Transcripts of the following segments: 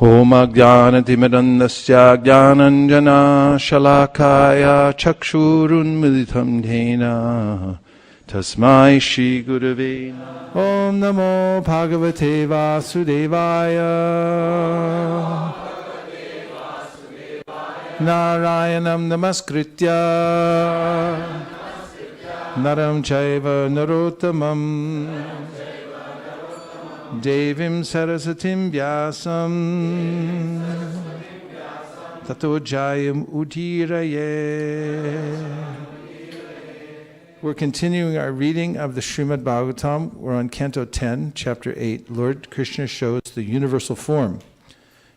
Om Ajnanatimirandasya Jnananjana Shalakaya Chakshurunmilitam Dhena Tasmai Shri Gurave Om Namo Bhagavate Vasudevaya Narayanam Namaskritya Naram Chaiva Narottamam Devim Sarasatim Vyasam Tato Jayam Udiraye. We're continuing our reading of the Srimad Bhagavatam. We're on Canto 10, Chapter 8. Lord Krishna shows the universal form.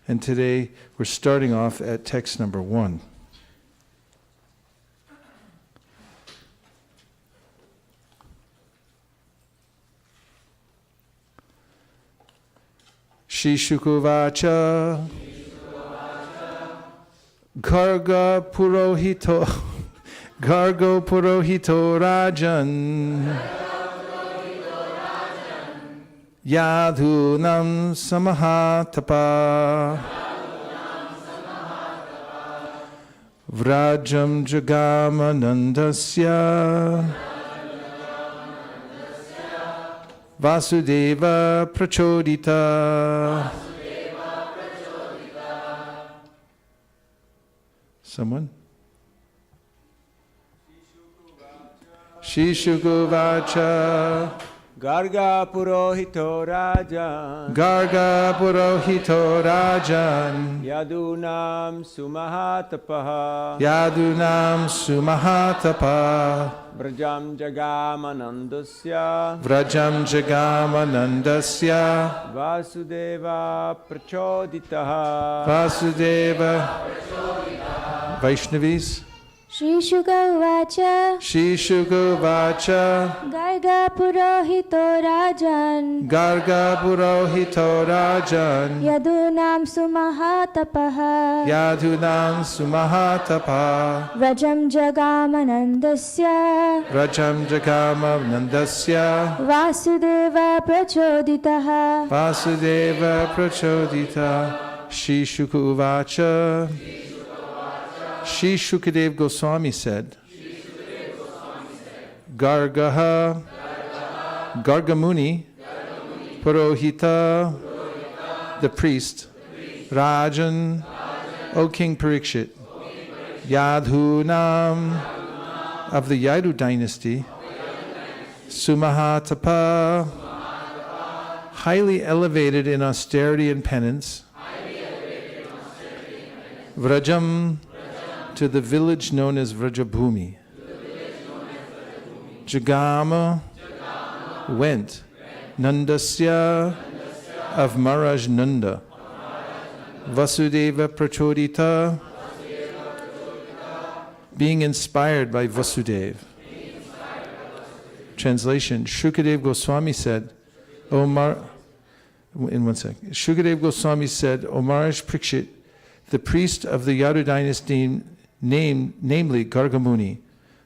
And today we're starting off at text number 1. Shri Shukuvacha Garga Purohito Gargo Purohito Rajan Yadhunam Samahatapa Vrajam Jagamanandasya Vasudeva Prachodita. Someone? Shishukuvacha Garga Purohito Rajan Garga Purohito Rajan Yadunam Sumahatapaha Yadunam Sumahatapa Vrajam Jagamanandasya Vrajam Jagamanandasya Vasudeva Prachoditaha Vasudeva Vaishnavis Shri Shukuvacha Shri Shukuvacha Garga Purohito Rajan Garga Purohito Rajan Yadunam Sumahatapaha Yadunam Sumahatapa Vrajam Jagamanandasya Vrajam Jagamanandasya Vasudeva Prachoditaha Vasudeva Prachodita Shri Shukuvacha Shri Shukadev Goswami said, Gargaha, Gargamuni, Purohita, the priest, Rajan, O King Parikshit, Yadhunam, of the Yadu dynasty, Sumahatapa, highly elevated in austerity and penance, Vrajam, to the village known as Vrajabhumi. Jagama went. Nandasya of Maharaj Nanda. Vasudeva Prachodita being inspired by Vasudev. Translation, Shukadev Goswami said, in one second. Shukadev Goswami said, O Maharaj Parikshit, the priest of the Yadu dynasty namely Gargamuni,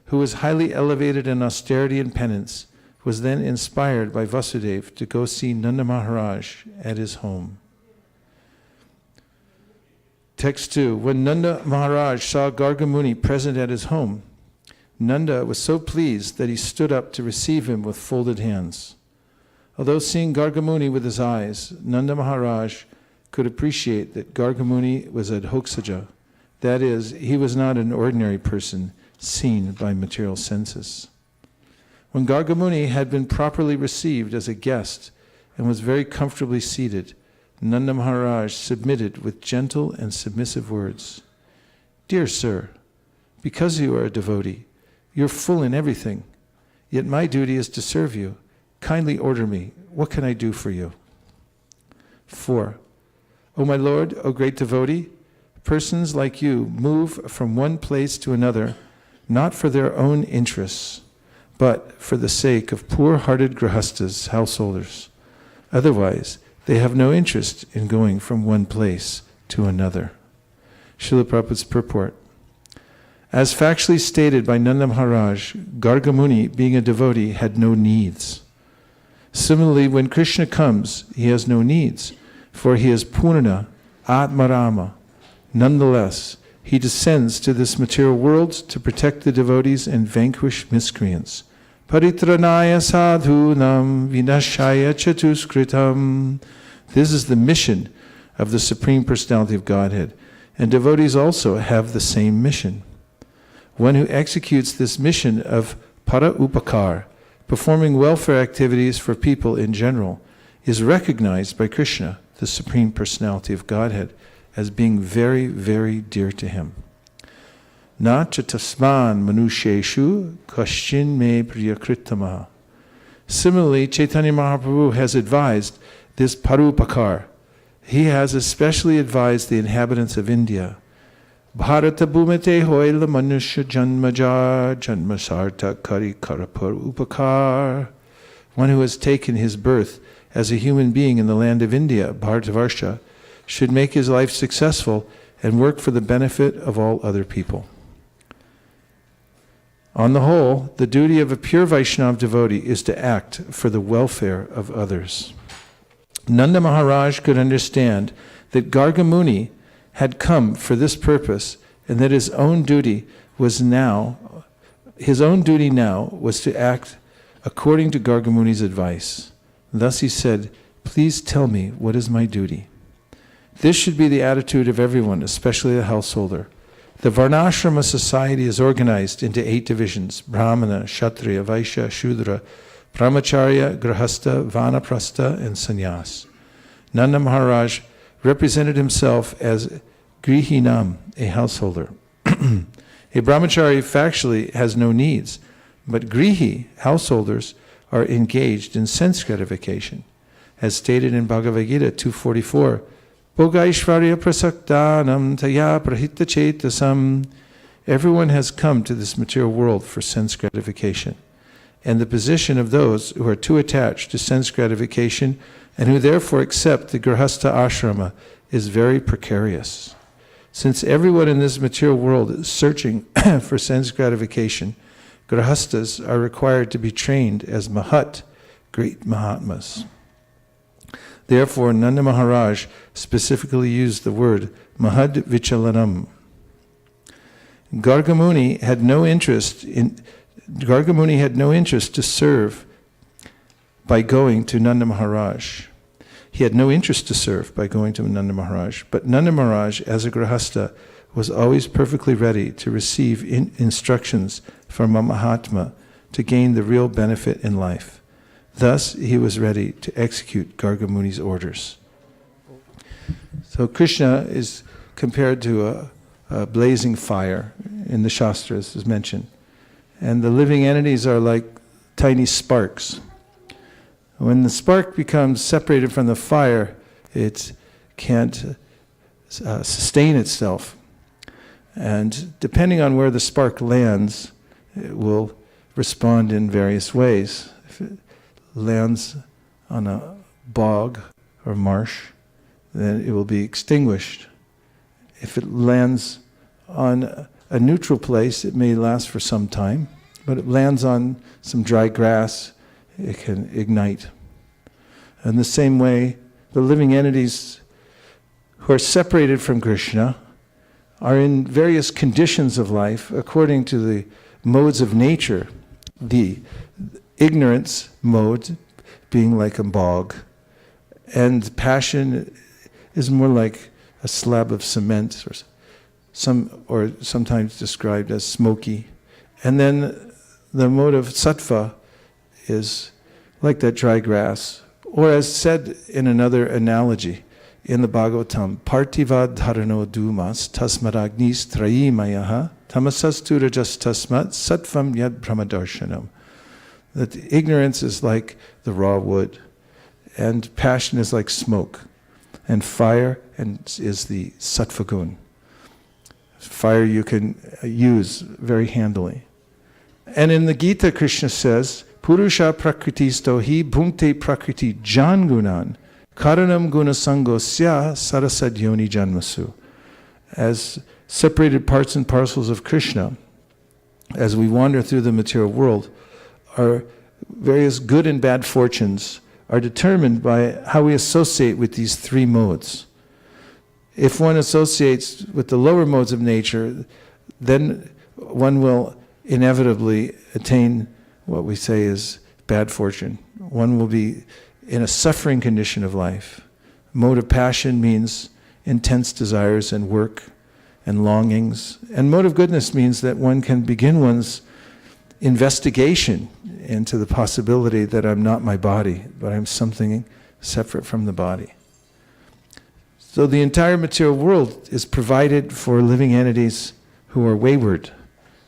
who was highly elevated in austerity and penance, was then inspired by Vasudeva to go see Nanda Maharaj at his home. Text 2. When Nanda Maharaj saw Gargamuni present at his home, Nanda was so pleased that he stood up to receive him with folded hands. Although seeing Gargamuni with his eyes, Nanda Maharaj could appreciate that Gargamuni was adhoksaja. That is, he was not an ordinary person seen by material senses. When Gargamuni had been properly received as a guest and was very comfortably seated, Nanda Maharaj submitted with gentle and submissive words. Dear sir, because you are a devotee, you're full in everything, yet my duty is to serve you. Kindly order me. What can I do for you? 4. O my Lord, O great devotee, persons like you move from one place to another, not for their own interests, but for the sake of poor-hearted grihastas, householders. Otherwise, they have no interest in going from one place to another. Srila Prabhupada's purport. As factually stated by Nanda Maharaj, Gargamuni, being a devotee, had no needs. Similarly, when Krishna comes, he has no needs, for he is Purna, Atmarama. Nonetheless, he descends to this material world to protect the devotees and vanquish miscreants. Paritranaya sadhunam vinashaya chatuskritam. This is the mission of the Supreme Personality of Godhead, and devotees also have the same mission. One who executes this mission of para upakar, performing welfare activities for people in general, is recognized by Krishna, the Supreme Personality of Godhead, as being very, very dear to him. Na chatasman manusheshu kaschin me priyakritamaha. Similarly, Chaitanya Mahaprabhu has advised this parupakar. He has especially advised the inhabitants of India. Bharata bhumete hoila manusha janmaja janmasarta kari karapur upakar. One who has taken his birth as a human being in the land of India, Bharatavarsha, should make his life successful and work for the benefit of all other people. On the whole, the duty of a pure Vaishnava devotee is to act for the welfare of others. Nanda Maharaj could understand that Garga Muni had come for this purpose, and that his own duty now was to act according to Garga Muni's advice. Thus he said, "Please tell me, what is my duty?" This should be the attitude of everyone, especially the householder. The Varnashrama society is organized into 8 divisions: Brahmana, Kshatriya, Vaishya, Shudra, Brahmacharya, Grahastha, Vanaprastha, and Sannyas. Nanda Maharaj represented himself as Grihinam, a householder. A brahmachari factually has no needs, but Grihi, householders, are engaged in sense gratification. As stated in Bhagavad Gita 244, Bhogaishvarya prasaktanam taya prahita chetasam. Everyone has come to this material world for sense gratification. And the position of those who are too attached to sense gratification and who therefore accept the Grahastha ashrama is very precarious. Since everyone in this material world is searching for sense gratification, Grahasthas are required to be trained as Mahat, great Mahatmas. Therefore, Nanda Maharaj specifically used the word Mahad Vichalanam. Garga Muni had no interest to serve by going to Nanda Maharaj. He had no interest to serve by going to Nanda Maharaj, but Nanda Maharaj, as a Grahastha, was always perfectly ready to receive instructions from a Mahatma to gain the real benefit in life. Thus, he was ready to execute Garga Muni's orders. So Krishna is compared to a blazing fire in the Shastras, as mentioned. And the living entities are like tiny sparks. When the spark becomes separated from the fire, it can't sustain itself. And depending on where the spark lands, it will respond in various ways. If it lands on a bog or marsh, then it will be extinguished. If it lands on a neutral place, it may last for some time, but it lands on some dry grass, it can ignite. In the same way, the living entities who are separated from Krishna are in various conditions of life according to the modes of nature. The ignorance mode being like a bog, and passion is more like a slab of cement, or sometimes described as smoky. And then the mode of sattva is like that dry grass, or as said in another analogy in the Bhagavatam, Partivad dharano dumas tasmaragnis trayimayaha tamasastu rajas tasmat sattvam yad brahmadarshanam. That ignorance is like the raw wood, and passion is like smoke, and fire is the sattva gun. Fire you can use very handily. And in the Gita, Krishna says, Purusha prakritisto hi bhunkte prakriti jangunan karanam gunasangosya sarasadyoni janmasu. As separated parts and parcels of Krishna, as we wander through the material world, our various good and bad fortunes are determined by how we associate with these 3 modes. if one associates with the lower modes of nature, then one will inevitably attain what we say is bad fortune. One will be in a suffering condition of life. Mode of passion means intense desires and work and longings. And mode of goodness means that one can begin one's investigation into the possibility that I'm not my body, but I'm something separate from the body. So the entire material world is provided for living entities who are wayward.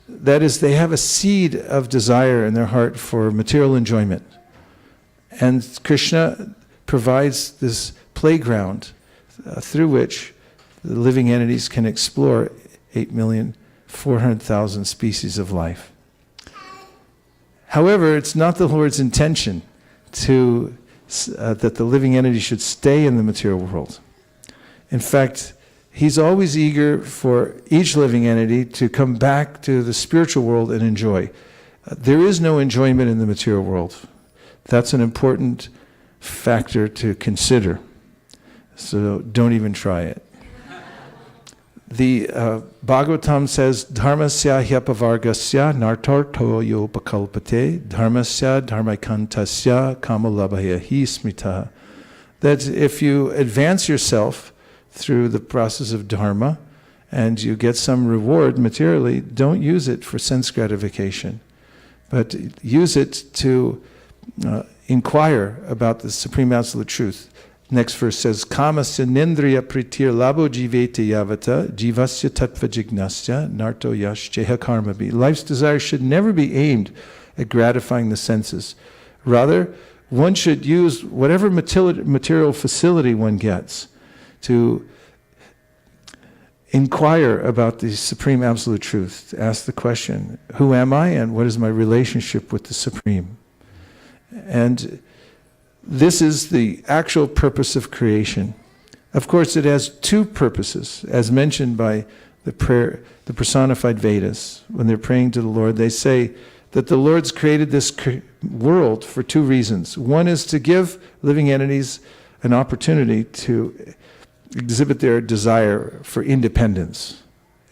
That is, they have a seed of desire in their heart for material enjoyment. And Krishna provides this playground through which the living entities can explore 8,400,000 species of life. However, it's not the Lord's intention that the living entity should stay in the material world. In fact, He's always eager for each living entity to come back to the spiritual world and enjoy. There is no enjoyment in the material world. That's an important factor to consider. So don't even try it. The Bhagavatam says, Dharmasya hyapavargasya nartarto yopakalpate dharmasya dharmakantasya kamalabhaya hi smita. That if you advance yourself through the process of dharma and you get some reward materially, don't use it for sense gratification, but use it to inquire about the Supreme Absolute Truth. Next verse says, Kamasya nindriya pritir labo jivete yavata jivasya tattva jignasya narto yash jeha karmabhi. Life's desire should never be aimed at gratifying the senses. Rather, one should use whatever material facility one gets to inquire about the Supreme Absolute Truth, to ask the question, who am I and what is my relationship with the Supreme? And this is the actual purpose of creation. Of course, it has two purposes, as mentioned by the personified Vedas. When they're praying to the Lord, they say that the Lord's created this world for two reasons. One is to give living entities an opportunity to exhibit their desire for independence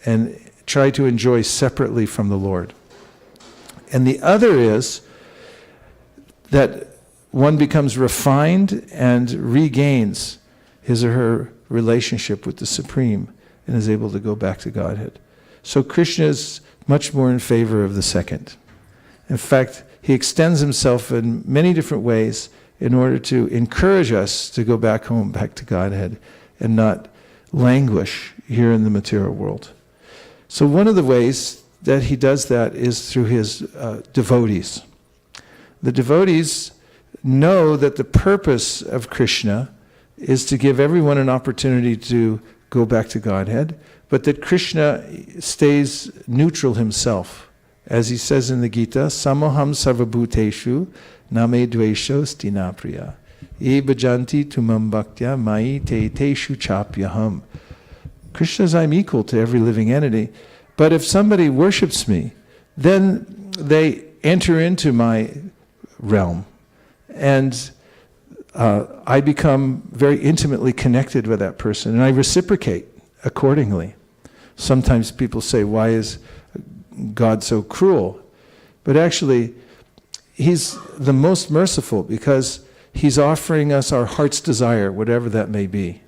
and try to enjoy separately from the Lord. And the other is that one becomes refined and regains his or her relationship with the Supreme and is able to go back to Godhead. So Krishna is much more in favor of the second. In fact, he extends himself in many different ways in order to encourage us to go back home, back to Godhead, and not languish here in the material world. So one of the ways that he does that is through his devotees. The devotees know that the purpose of Krishna is to give everyone an opportunity to go back to Godhead, but that Krishna stays neutral himself. As he says in the Gita, Samoham sarvabhuteshu name dvesho stinapriya. E bhajanti tumam bhaktya mai te teshu chapyaham. Krishna says, I'm equal to every living entity, but if somebody worships me, then they enter into my realm, and I become very intimately connected with that person, and I reciprocate accordingly. Sometimes people say, why is God so cruel? But actually, he's the most merciful because he's offering us our heart's desire, whatever that may be.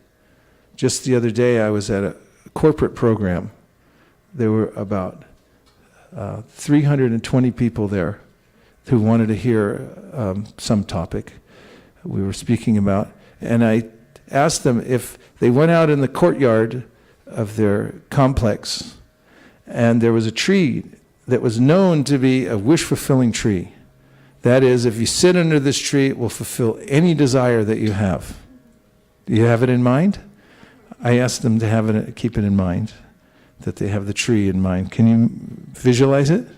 Just the other day, I was at a corporate program. There were about 320 people there who wanted to hear some topic we were speaking about. And I asked them if they went out in the courtyard of their complex and there was a tree that was known to be a wish-fulfilling tree. That is, if you sit under this tree, it will fulfill any desire that you have. Do you have it in mind? I asked them to keep it in mind, that they have the tree in mind. Can you visualize it?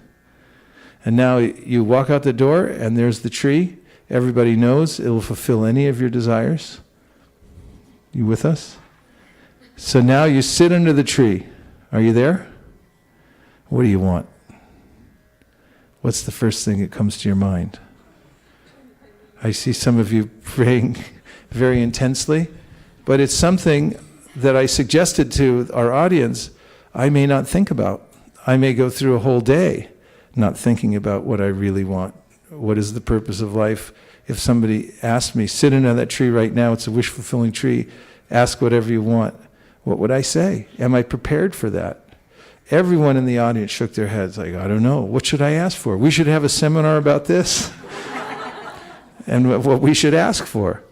And now you walk out the door and there's the tree. Everybody knows it will fulfill any of your desires. You with us? So now you sit under the tree. Are you there? What do you want? What's the first thing that comes to your mind? I see some of you praying very intensely, but it's something that I suggested to our audience, I may not think about. I may go through a whole day not thinking about what I really want. What is the purpose of life? If somebody asked me, sit under that tree right now, it's a wish-fulfilling tree, ask whatever you want, what would I say? Am I prepared for that? Everyone in the audience shook their heads like, I don't know, what should I ask for? We should have a seminar about this and what we should ask for.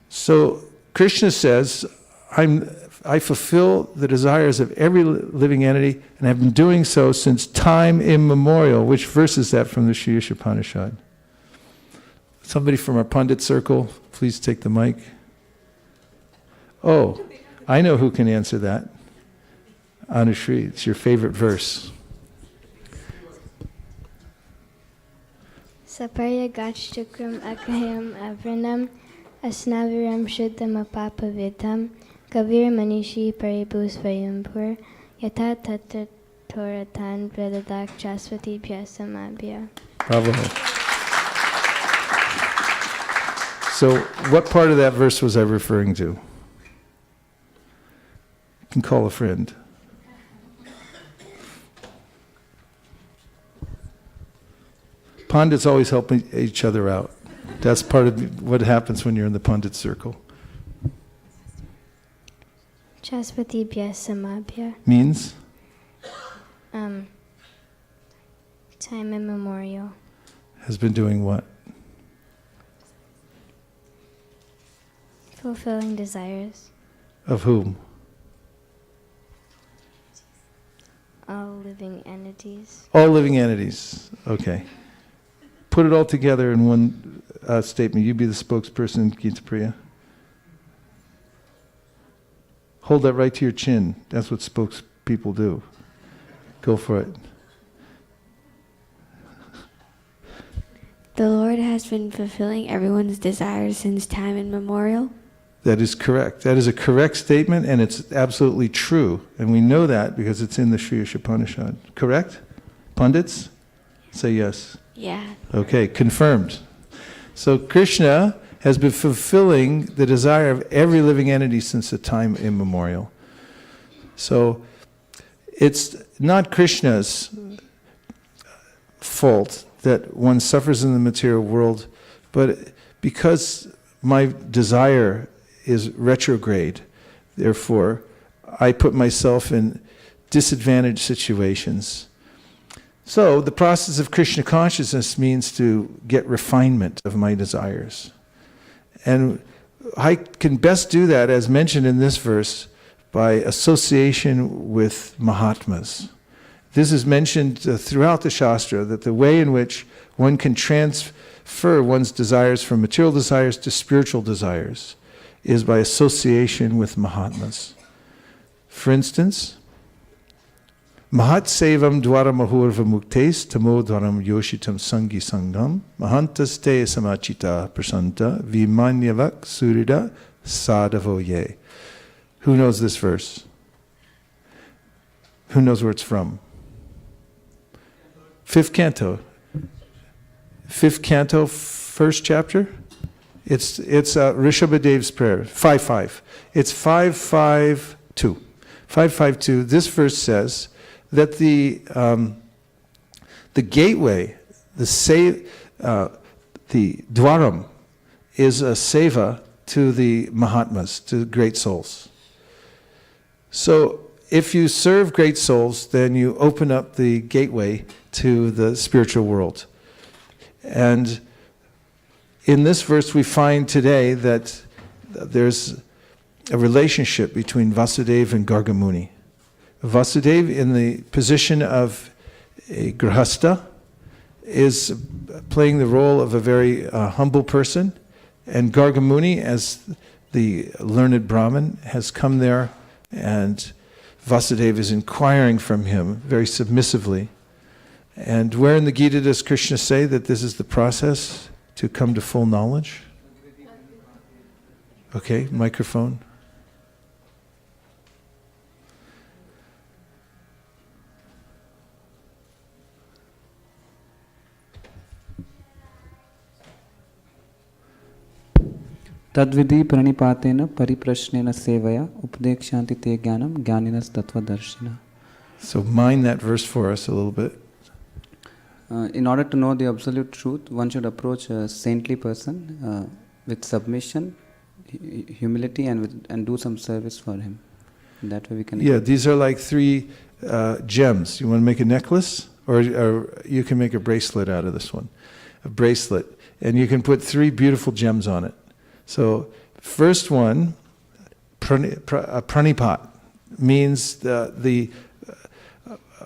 So Krishna says, I fulfill the desires of every living entity, and have been doing so since time immemorial. Which verse is that from the Sri Upanishad? Somebody from our Pandit circle, please take the mic. Oh, I know who can answer that. Anushri, it's your favorite verse. Saparya gachchakram akaham avranam asnaviram shuddham apapavidham kavir manishi paribhu svayambhur yatha tatta toratan vradadak chasvati bhyasamabhya. Bravo. So what part of that verse was I referring to? You can call a friend. Pandits always help each other out. That's part of what happens when you're in the Pandit circle. Chasvati bhyasamabhya. Means? Time immemorial. Has been doing what? Fulfilling desires. Of whom? All living entities. All living entities. Okay. Put it all together in one statement. You be the spokesperson, Gita Priya. Hold that right to your chin. That's what spokespeople do. Go for it. The Lord has been fulfilling everyone's desires since time immemorial. That is correct. That is a correct statement, and it's absolutely true. And we know that because it's in the Sri Upanishad. Correct? Pundits? Say yes. Yeah. Okay, confirmed. So Krishna has been fulfilling the desire of every living entity since the time immemorial. So it's not Krishna's fault that one suffers in the material world, but because my desire is retrograde, therefore I put myself in disadvantaged situations. So the process of Krishna consciousness means to get refinement of my desires. And I can best do that, as mentioned in this verse, by association with Mahatmas. This is mentioned throughout the Shastra, that the way in which one can transfer one's desires from material desires to spiritual desires is by association with Mahatmas. For instance, Mahat Sevam Dwaramahurva Muktes Tamo Dwaram Yoshitam Sangi Sangam Mahantas Te Samachita Prasanta Vimanyavak Surida Sadavoye. Who knows this verse? Who knows where it's from? Fifth canto. Fifth canto, first chapter. It's Rishabhadev's prayer. 5.5. It's 5.5.2. 5.5.2. This verse says that the gateway, the dwaram, is a seva to the Mahatmas, to great souls. So if you serve great souls, then you open up the gateway to the spiritual world. And in this verse we find today that there's a relationship between Vasudeva and Gargamuni. Vasudeva, in the position of a grihastha, is playing the role of a very humble person, and Gargamuni, as the learned Brahmin, has come there, and Vasudeva is inquiring from him very submissively. And where in the Gita does Krishna say that this is the process to come to full knowledge? Okay, microphone. Tadvidi pranipatena pariprashnena sevaya updekshanti te jnanam jnaninas tattvadarshina. So mind that verse for us a little bit. In order to know the absolute truth, one should approach a saintly person with submission, humility, and do some service for him. That way we can... Yeah, these are like 3 gems. You want to make a necklace? Or you can make a bracelet out of this one. A bracelet. And you can put 3 beautiful gems on it. So, first one, pranipat, means the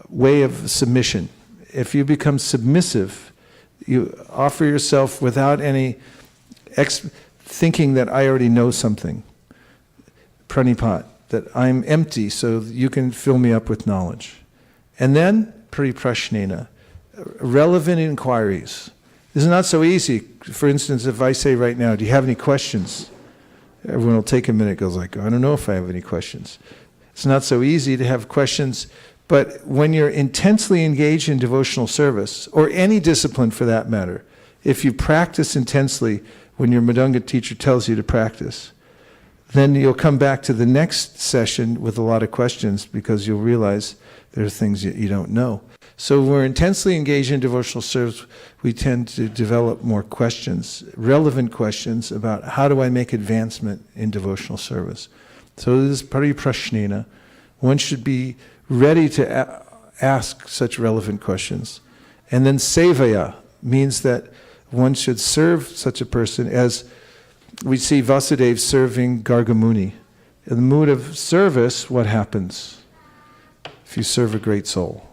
way of submission. If you become submissive, you offer yourself without any thinking that I already know something. Pranipat, that I'm empty so you can fill me up with knowledge. And then, pariprashnena, relevant inquiries. This is not so easy. For instance, if I say right now, do you have any questions? Everyone will take a minute, goes like, I don't know if I have any questions. It's not so easy to have questions, but when you're intensely engaged in devotional service, or any discipline for that matter, if you practice intensely when your Madanga teacher tells you to practice, then you'll come back to the next session with a lot of questions because you'll realize there are things that you don't know. So when we're intensely engaged in devotional service, we tend to develop more questions, relevant questions about how do I make advancement in devotional service. So this is pariprashnena. One should be ready to ask such relevant questions. And then sevaya means that one should serve such a person as we see Vasudeva serving Gargamuni. In the mood of service, what happens if you serve a great soul?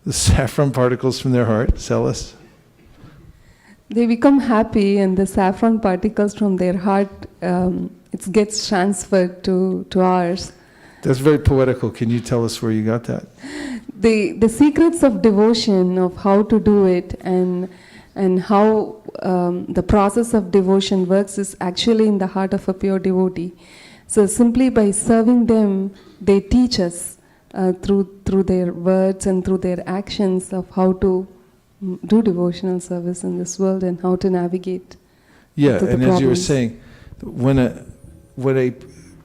The saffron particles from their heart, Celis. They become happy, and the saffron particles from their heart, it gets transferred to ours. That's very poetical. Can you tell us where you got that? The secrets of devotion, of how to do it, and how the process of devotion works is actually in the heart of a pure devotee. So simply by serving them, they teach us through their words and through their actions of how to do devotional service in this world and how to navigate. Yeah, and as you were problems. saying, when a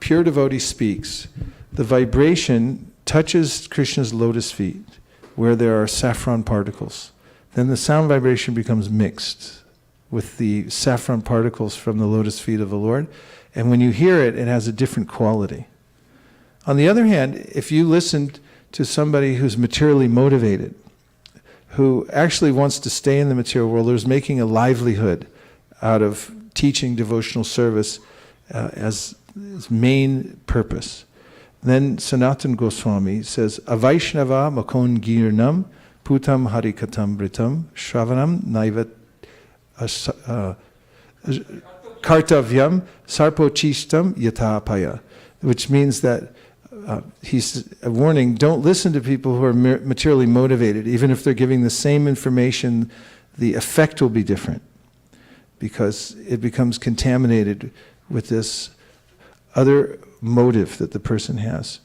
pure devotee speaks, the vibration touches Krishna's lotus feet, where there are saffron particles. Then the sound vibration becomes mixed with the saffron particles from the lotus feet of the Lord, and when you hear it, it has a different quality. On the other hand, if you listened to somebody who's materially motivated, who actually wants to stay in the material world, who's making a livelihood out of teaching devotional service as his main purpose, then Sanatana Goswami says, Avaishnava makon girnam putam harikatam britam shravanam naivat kartavyam sarpochistam yatapaya, which means that he's a warning, don't listen to people who are materially motivated. Even if they're giving the same information, the effect will be different because it becomes contaminated with this other motive that the person has.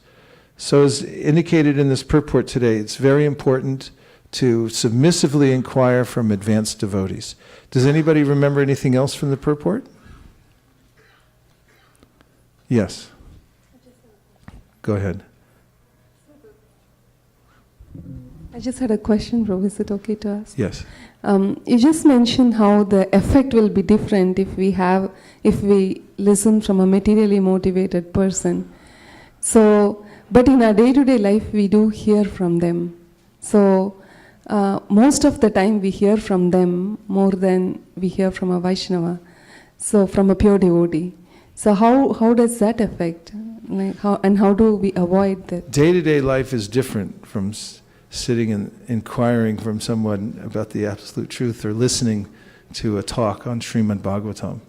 So as indicated in this purport today, it's very important to submissively inquire from advanced devotees. Does anybody remember anything else from the purport? Yes. Go ahead. I just had a question, Prabhu. Is it okay to ask? Yes. You just mentioned how the effect will be different if we listen from a materially motivated person. So, but in our day-to-day life, we do hear from them. So, most of the time we hear from them more than we hear from a Vaishnava. So, from a pure devotee. So, how does that affect? Like how do we avoid that? Day-to-day life is different from sitting and inquiring from someone about the absolute truth or listening to a talk on Srimad Bhagavatam.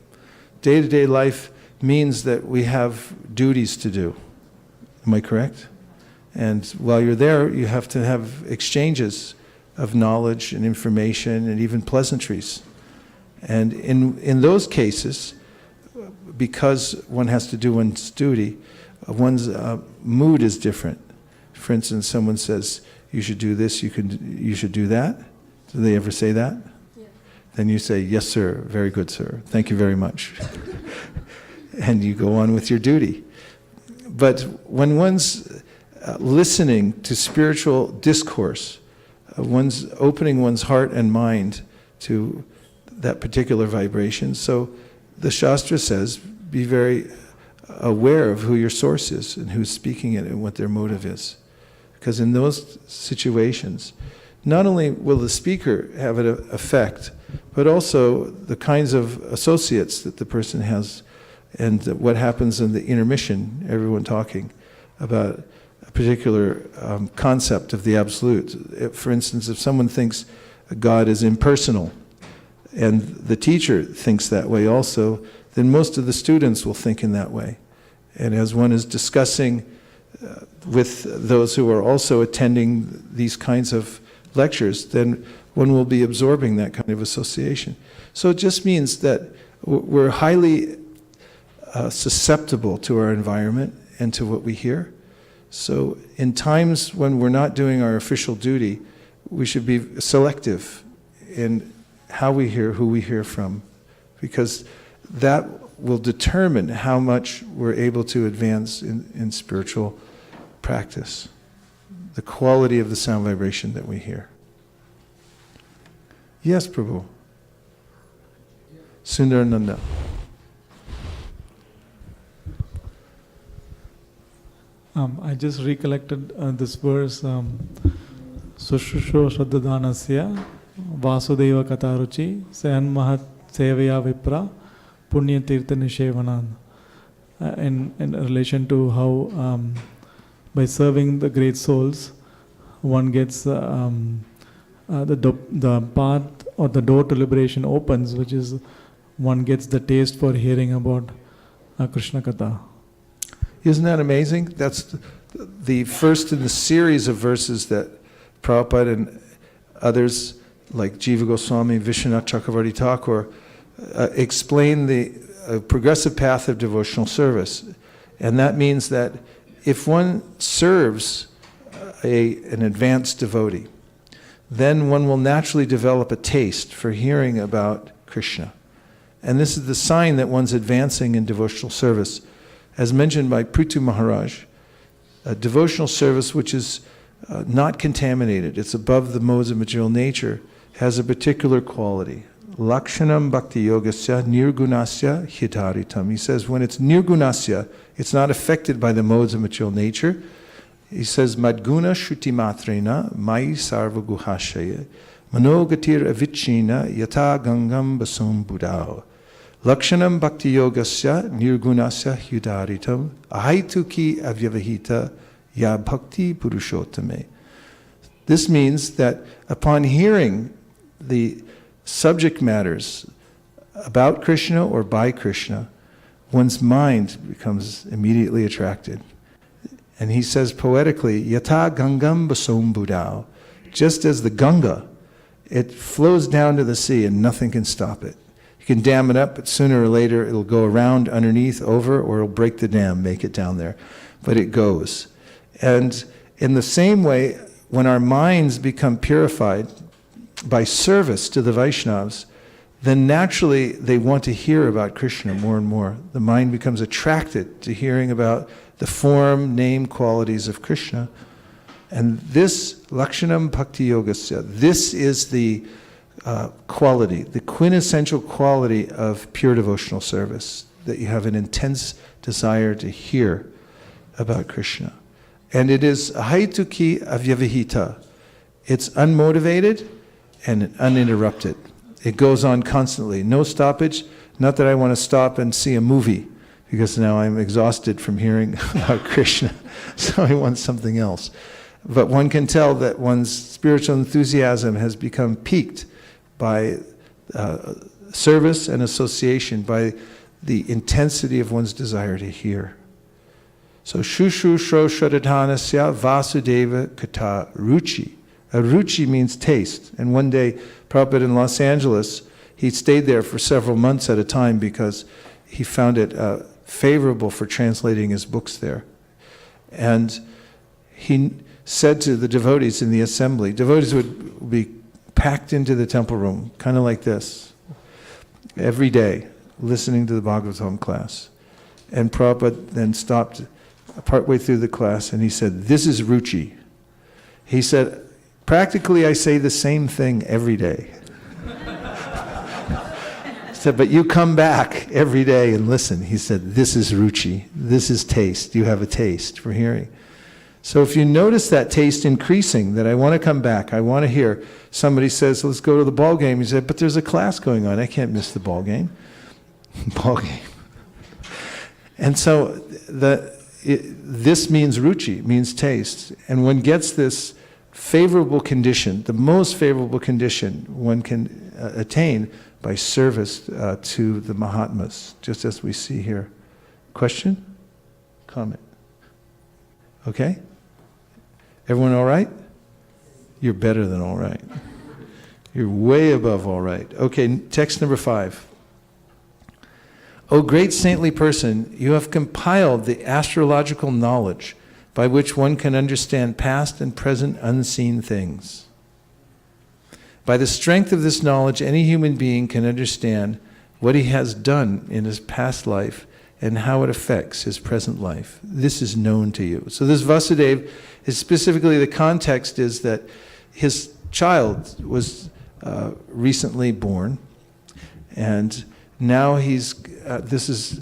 Day-to-day life means that we have duties to do. Am I correct? And while you're there, you have to have exchanges of knowledge and information and even pleasantries. And in those cases, because one has to do one's duty, one's mood is different. For instance, someone says, you should do this, you should do that. Do they ever say that? Yeah. then you say, yes, sir, very good, sir, thank you very much. And you go on with your duty. But when one's listening to spiritual discourse, one's opening one's heart and mind to that particular vibration. So the Shastra says, be very aware of who your source is and who's speaking it and what their motive is. Because in those situations, not only will the speaker have an effect, but also the kinds of associates that the person has and what happens in the intermission, everyone talking about a particular concept of the absolute. For instance, if someone thinks God is impersonal, and the teacher thinks that way also, then most of the students will think in that way. And as one is discussing with those who are also attending these kinds of lectures, then one will be absorbing that kind of association. So it just means that we're highly susceptible to our environment and to what we hear. So in times when we're not doing our official duty, we should be selective in how we hear, who we hear from, because that will determine how much we're able to advance in spiritual practice, the quality of the sound vibration that we hear. Yes, Prabhu. Sundarananda. I just recollected this verse, Sushusho Shraddhadanasya Vasudeva Kataruchi Sayan Mahat Sevaya Vipra Punya Tirtha Nishevanan, in relation to how by serving the great souls one gets the path or the door to liberation opens, which is one gets the taste for hearing about Krishna Katha. Isn't that amazing? That's the first in the series of verses that Prabhupada and others like Jiva Goswami, Vishwanath Chakravarti Thakur explain the progressive path of devotional service. And that means that if one serves an advanced devotee, then one will naturally develop a taste for hearing about Krishna. And this is the sign that one's advancing in devotional service. As mentioned by Prithu Maharaj, a devotional service which is not contaminated, it's above the modes of material nature, has a particular quality. Lakshanam bhakti yogasya nirgunasya hitaritam. He says when it's nirgunasya, it's not affected by the modes of material nature. He says madguna shruti matrena mai sarva guhashaya manogatir avichina yata gangam basum budao. Lakshanam bhakti yogasya nirgunasya hidaritam ahaituki avyavahita ya bhakti purushottame. This means that upon hearing the subject matters about Krishna or by Krishna, one's mind becomes immediately attracted. And he says poetically, yata gangam basom budao. Just as the Ganga, it flows down to the sea and nothing can stop it. You can dam it up, but sooner or later it'll go around, underneath, over, or it'll break the dam, make it down there. But it goes. And in the same way, when our minds become purified by service to the Vaishnavas, then naturally they want to hear about Krishna more and more. The mind becomes attracted to hearing about the form, name, qualities of Krishna. And this, Lakshanam Bhakti Yogasya, this is the quality, the quintessential quality of pure devotional service, that you have an intense desire to hear about Krishna. And it is haituki avyavahita. It's unmotivated and uninterrupted. It goes on constantly, no stoppage. Not that I want to stop and see a movie, because now I'm exhausted from hearing about Krishna, so I want something else. But one can tell that one's spiritual enthusiasm has become piqued by service and association, by the intensity of one's desire to hear. So, shushu shro shradhanasya vasudeva kata ruchi. Ruchi means taste. And one day, Prabhupada in Los Angeles, he stayed there for several months at a time because he found it favorable for translating his books there. And he said to the devotees in the assembly, devotees would be packed into the temple room, kind of like this, every day, listening to the Bhagavatam class. And Prabhupada then stopped partway through the class and he said, "This is Ruchi." He said, "Practically I say the same thing every day." He said, "But you come back every day and listen." He said, "This is Ruchi. This is taste. You have a taste for hearing." So if you notice that taste increasing, that I want to come back, I want to hear, somebody says, "Let's go to the ball game." You say, "But there's a class going on. I can't miss the ball game." Ball game. And so this means ruchi, means taste. And one gets this favorable condition, the most favorable condition one can attain by service to the Mahatmas, just as we see here. Question? Comment? Okay? Everyone all right? You're better than all right. You're way above all right. Okay, text number 5. O great saintly person, you have compiled the astrological knowledge by which one can understand past and present unseen things. By the strength of this knowledge, any human being can understand what he has done in his past life and how it affects his present life. This is known to you. So this Vasudeva is specifically, the context is that his child was recently born, and now this is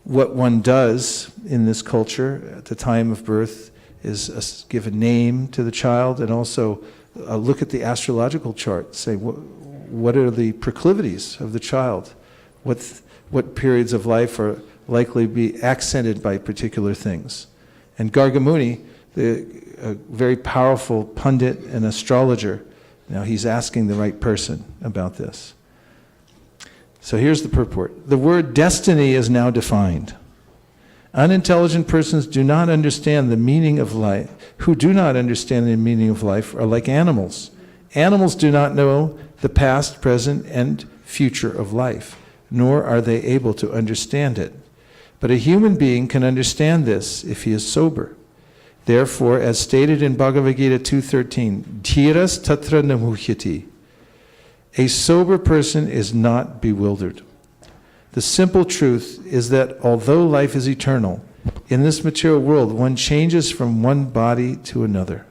what one does in this culture at the time of birth, is give a name to the child and also look at the astrological chart, say what are the proclivities of the child, what periods of life are likely to be accented by particular things. And Gargamuni, a very powerful pundit and astrologer, now he's asking the right person about this. So here's the purport. The word destiny is now defined. Unintelligent persons do not understand the meaning of life. Who do not understand the meaning of life are like animals. Animals do not know the past, present, and future of life, nor are they able to understand it. But a human being can understand this if he is sober. Therefore, as stated in Bhagavad Gita 2:13, dhiras tatra namuhyati. A sober person is not bewildered. The simple truth is that although life is eternal, in this material world one changes from one body to another.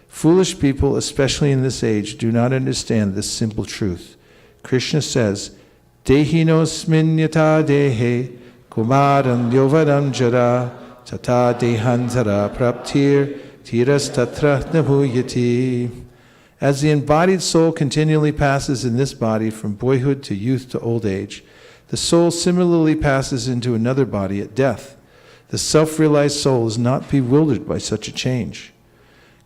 Foolish people, especially in this age, do not understand this simple truth. Krishna says, Dehinosmin yata dehe kumaram yovanam jara tata dehansara praptir tiras tatra nabhuyati. As the embodied soul continually passes in this body from boyhood to youth to old age, the soul similarly passes into another body at death. The self-realized soul is not bewildered by such a change.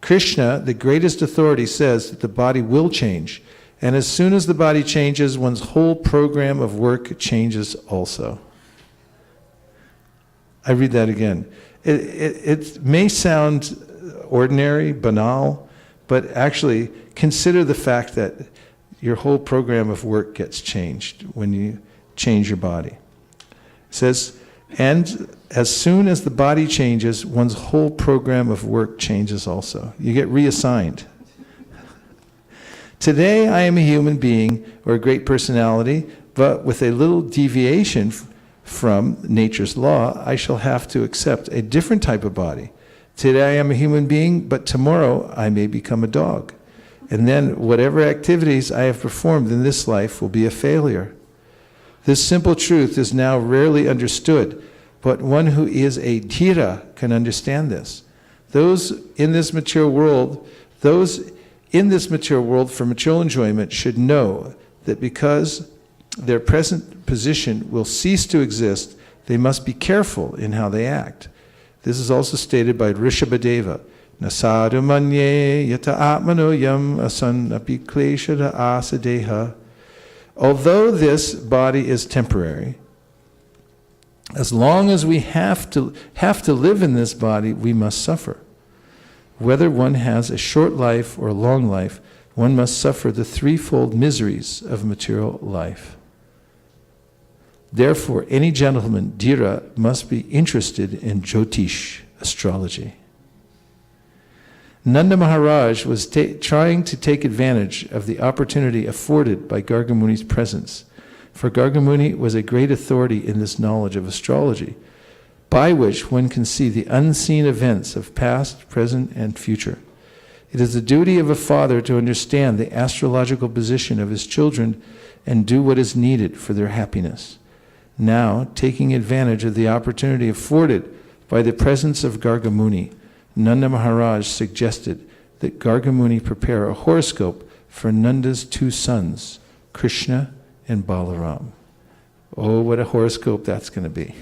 Krishna, the greatest authority, says that the body will change, and as soon as the body changes, one's whole program of work changes also. I read that again. It may sound ordinary, banal, but actually consider the fact that your whole program of work gets changed when you change your body. It says, and as soon as the body changes, one's whole program of work changes also. You get reassigned. Today I am a human being or a great personality, but with a little deviation from nature's law, I shall have to accept a different type of body. Today I am a human being, but tomorrow I may become a dog. And then whatever activities I have performed in this life will be a failure. This simple truth is now rarely understood, but one who is a dhira can understand this. Those in this material world for material enjoyment should know that because their present position will cease to exist, they must be careful in how they act. This is also stated by Rishabhadeva. Nasadu manye yata atmano yam asan api kleshada asadeha. Although this body is temporary, as long as we have to live in this body, we must suffer. Whether one has a short life or a long life, one must suffer the threefold miseries of material life. Therefore, any gentleman, dhira, must be interested in Jyotish, astrology. Nanda Maharaj was trying to take advantage of the opportunity afforded by Gargamuni's presence, for Gargamuni was a great authority in this knowledge of astrology, by which one can see the unseen events of past, present, and future. It is the duty of a father to understand the astrological position of his children and do what is needed for their happiness. Now, taking advantage of the opportunity afforded by the presence of Gargamuni, Nanda Maharaj suggested that Gargamuni prepare a horoscope for Nanda's two sons, Krishna and Balaram. Oh, what a horoscope that's going to be.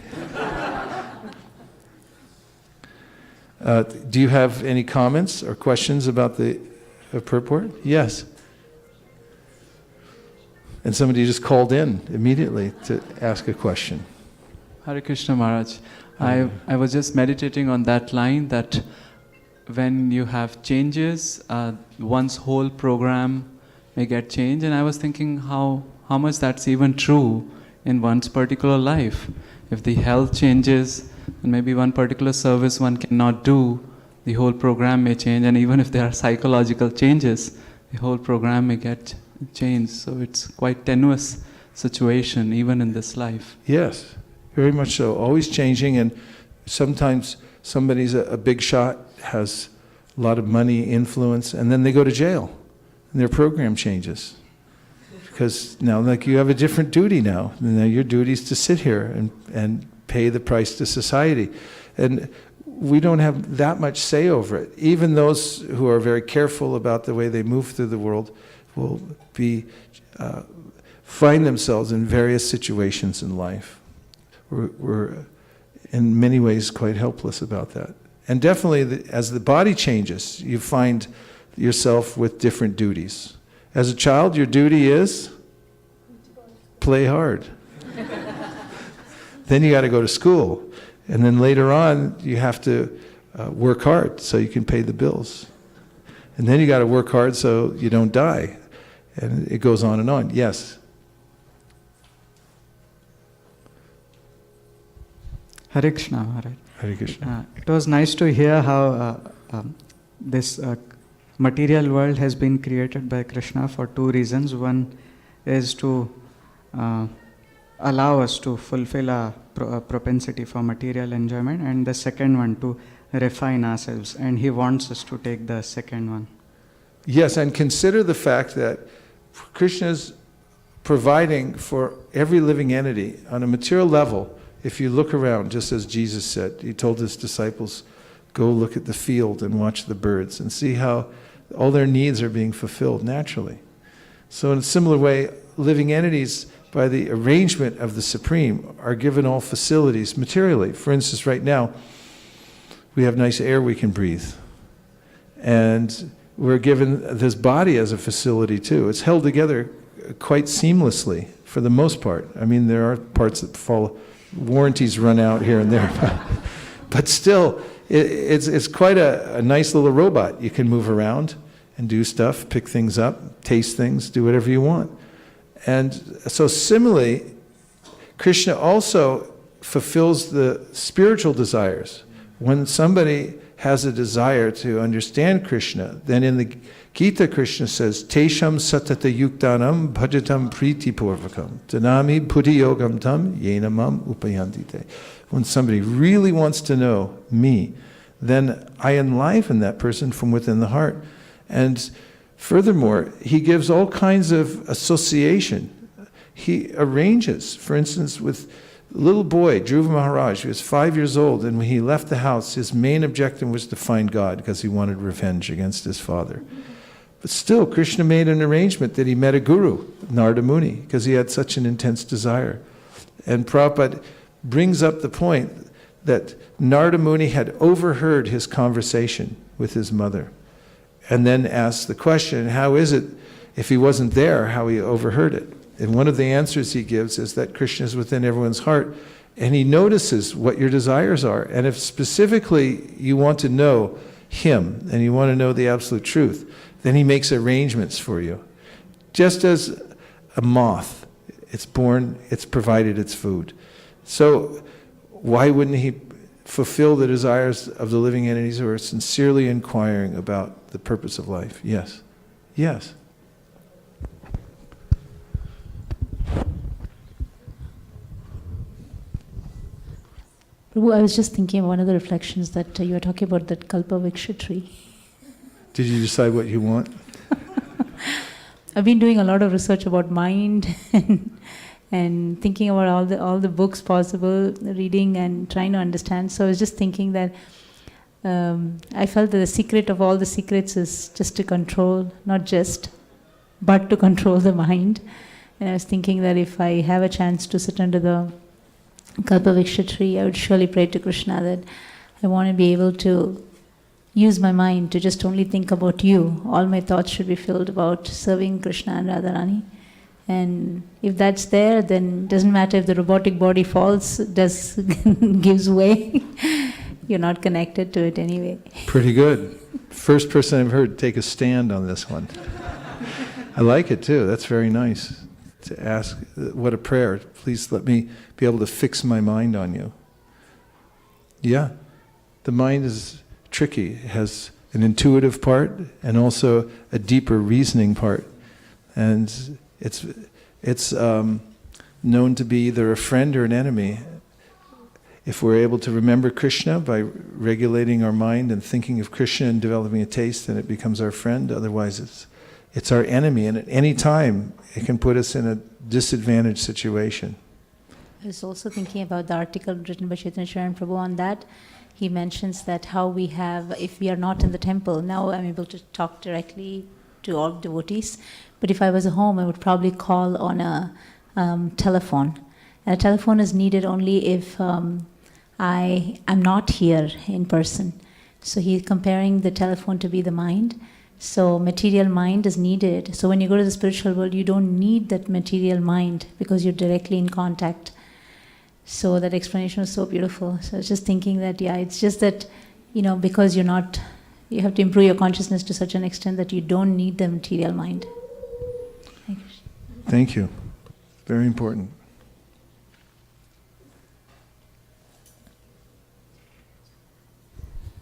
Do you have any comments or questions about the purport? Yes. And somebody just called in immediately to ask a question. Hare Krishna Maharaj. I was just meditating on that line that when you have changes, one's whole program may get changed, and I was thinking how much that's even true in one's particular life. If the health changes, and maybe one particular service one cannot do, the whole program may change, and even if there are psychological changes, the whole program may get changed. So it's quite tenuous situation even in this life. Yes, very much so. Always changing, and sometimes somebody's a big shot, has a lot of money, influence, and then they go to jail, and their program changes. Because now, like, you have a different duty now. Now your duty is to sit here and pay the price to society. And we don't have that much say over it. Even those who are very careful about the way they move through the world will find themselves in various situations in life. We're in many ways quite helpless about that. And definitely, as the body changes, you find yourself with different duties. As a child, your duty is play hard. Then you got to go to school. And then later on, you have to work hard so you can pay the bills. And then you got to work hard so you don't die. And it goes on and on. Yes? Hare Krishna Maharaj. Hare Krishna. It was nice to hear how this material world has been created by Krishna for two reasons. One is to allow us to fulfill our propensity for material enjoyment, and the second one to refine ourselves, and he wants us to take the second one. Yes, and consider the fact that Krishna's providing for every living entity on a material level. If you look around, just as Jesus said, he told his disciples, go look at the field and watch the birds and see how all their needs are being fulfilled naturally. So in a similar way, living entities, by the arrangement of the Supreme, are given all facilities materially. For instance, right now, we have nice air we can breathe. And we're given this body as a facility too. It's held together quite seamlessly for the most part. I mean, there are parts that fall, warranties run out here and there. But still, it's quite a nice little robot. You can move around and do stuff, pick things up, taste things, do whatever you want. And so similarly, Krishna also fulfills the spiritual desires. When somebody has a desire to understand Krishna, then in the Gita, Krishna says, Tesham satata yuktanam bhajatam priti purvakam tanami puti yogam tam yenamam upayantite. When somebody really wants to know me, then I enliven that person from within the heart. And furthermore, he gives all kinds of association. He arranges, for instance, with little boy, Dhruva Maharaj, who was 5 years old, and when he left the house, his main objective was to find God because he wanted revenge against his father. But still, Krishna made an arrangement that he met a guru, Narada Muni, because he had such an intense desire. And Prabhupada brings up the point that Narada Muni had overheard his conversation with his mother, and then asks the question, how is it, if he wasn't there, how he overheard it? And one of the answers he gives is that Krishna is within everyone's heart, and he notices what your desires are. And if specifically you want to know him, and you want to know the absolute truth, then he makes arrangements for you. Just as a moth, it's born, it's provided its food. So why wouldn't he fulfill the desires of the living entities who are sincerely inquiring about the purpose of life. Yes. Yes. Prabhu, I was just thinking of one of the reflections that you were talking about, that Kalpa Vriksha tree. Did you decide what you want? I've been doing a lot of research about mind and thinking about all the books possible, reading and trying to understand. So I was just thinking that I felt that the secret of all the secrets is just to control, but to control the mind. And I was thinking that if I have a chance to sit under the Kalpa Vriksha tree, I would surely pray to Krishna that I want to be able to use my mind to just only think about you. All my thoughts should be filled about serving Krishna and Radharani. And if that's there, then it doesn't matter if the robotic body falls, gives way. You're not connected to it anyway. Pretty good. First person I've heard take a stand on this one. I like it too. That's very nice to ask. What a prayer. Please let me be able to fix my mind on you. Yeah, the mind is tricky. It has an intuitive part and also a deeper reasoning part. And it's known to be either a friend or an enemy. If we're able to remember Krishna by regulating our mind and thinking of Krishna and developing a taste, then it becomes our friend. Otherwise, it's our enemy. And at any time, it can put us in a disadvantaged situation. I was also thinking about the article written by Chaitanya Charan Prabhu on that. He mentions that how we have, if we are not in the temple, now I'm able to talk directly to all devotees, but if I was at home, I would probably call on a telephone. And a telephone is needed only if I am not here in person. So he's comparing the telephone to be the mind. So material mind is needed. So when you go to the spiritual world, you don't need that material mind because you're directly in contact. So that explanation was so beautiful. So I was just thinking that, it's just that, because you have to improve your consciousness to such an extent that you don't need the material mind. Thank you. Very important.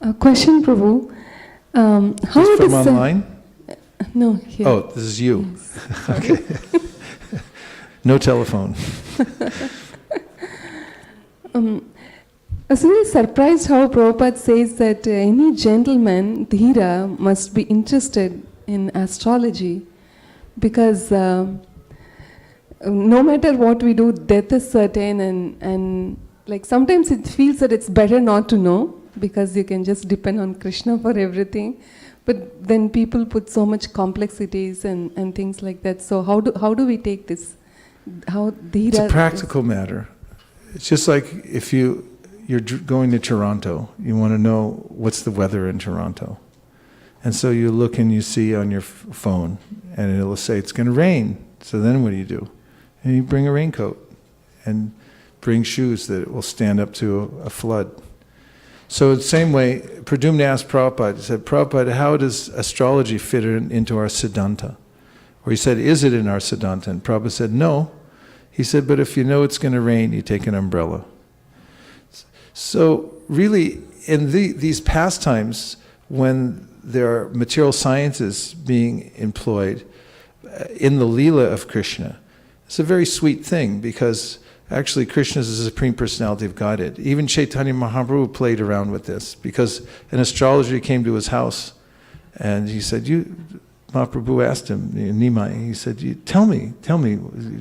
A question, Prabhu. How Just from online? No, here. Oh, this is you. Yes. Okay. No telephone. I was really surprised how Prabhupada says that any gentleman, Dhira, must be interested in astrology because no matter what we do, death is certain and like sometimes it feels that it's better not to know because you can just depend on Krishna for everything. But then people put so much complexities and things like that. So how do we take this? How Dhira? It's a practical matter. It's just like if you're going to Toronto, you want to know what's the weather in Toronto. And so you look and you see on your phone, and it'll say it's going to rain. So then what do? And you bring a raincoat and bring shoes that will stand up to a flood. So the same way, Pradyumna asked Prabhupada, he said, Prabhupada, how does astrology fit into our Siddhanta? Or he said, is it in our Siddhanta? And Prabhupada said, no. He said, but if you know it's going to rain, you take an umbrella. So really, in these pastimes, when there are material sciences being employed in the Leela of Krishna, it's a very sweet thing because actually Krishna is the Supreme Personality of Godhead. Even Chaitanya Mahaprabhu played around with this because an astrologer came to his house and he said, Mahaprabhu asked him, Nimai, he said, tell me,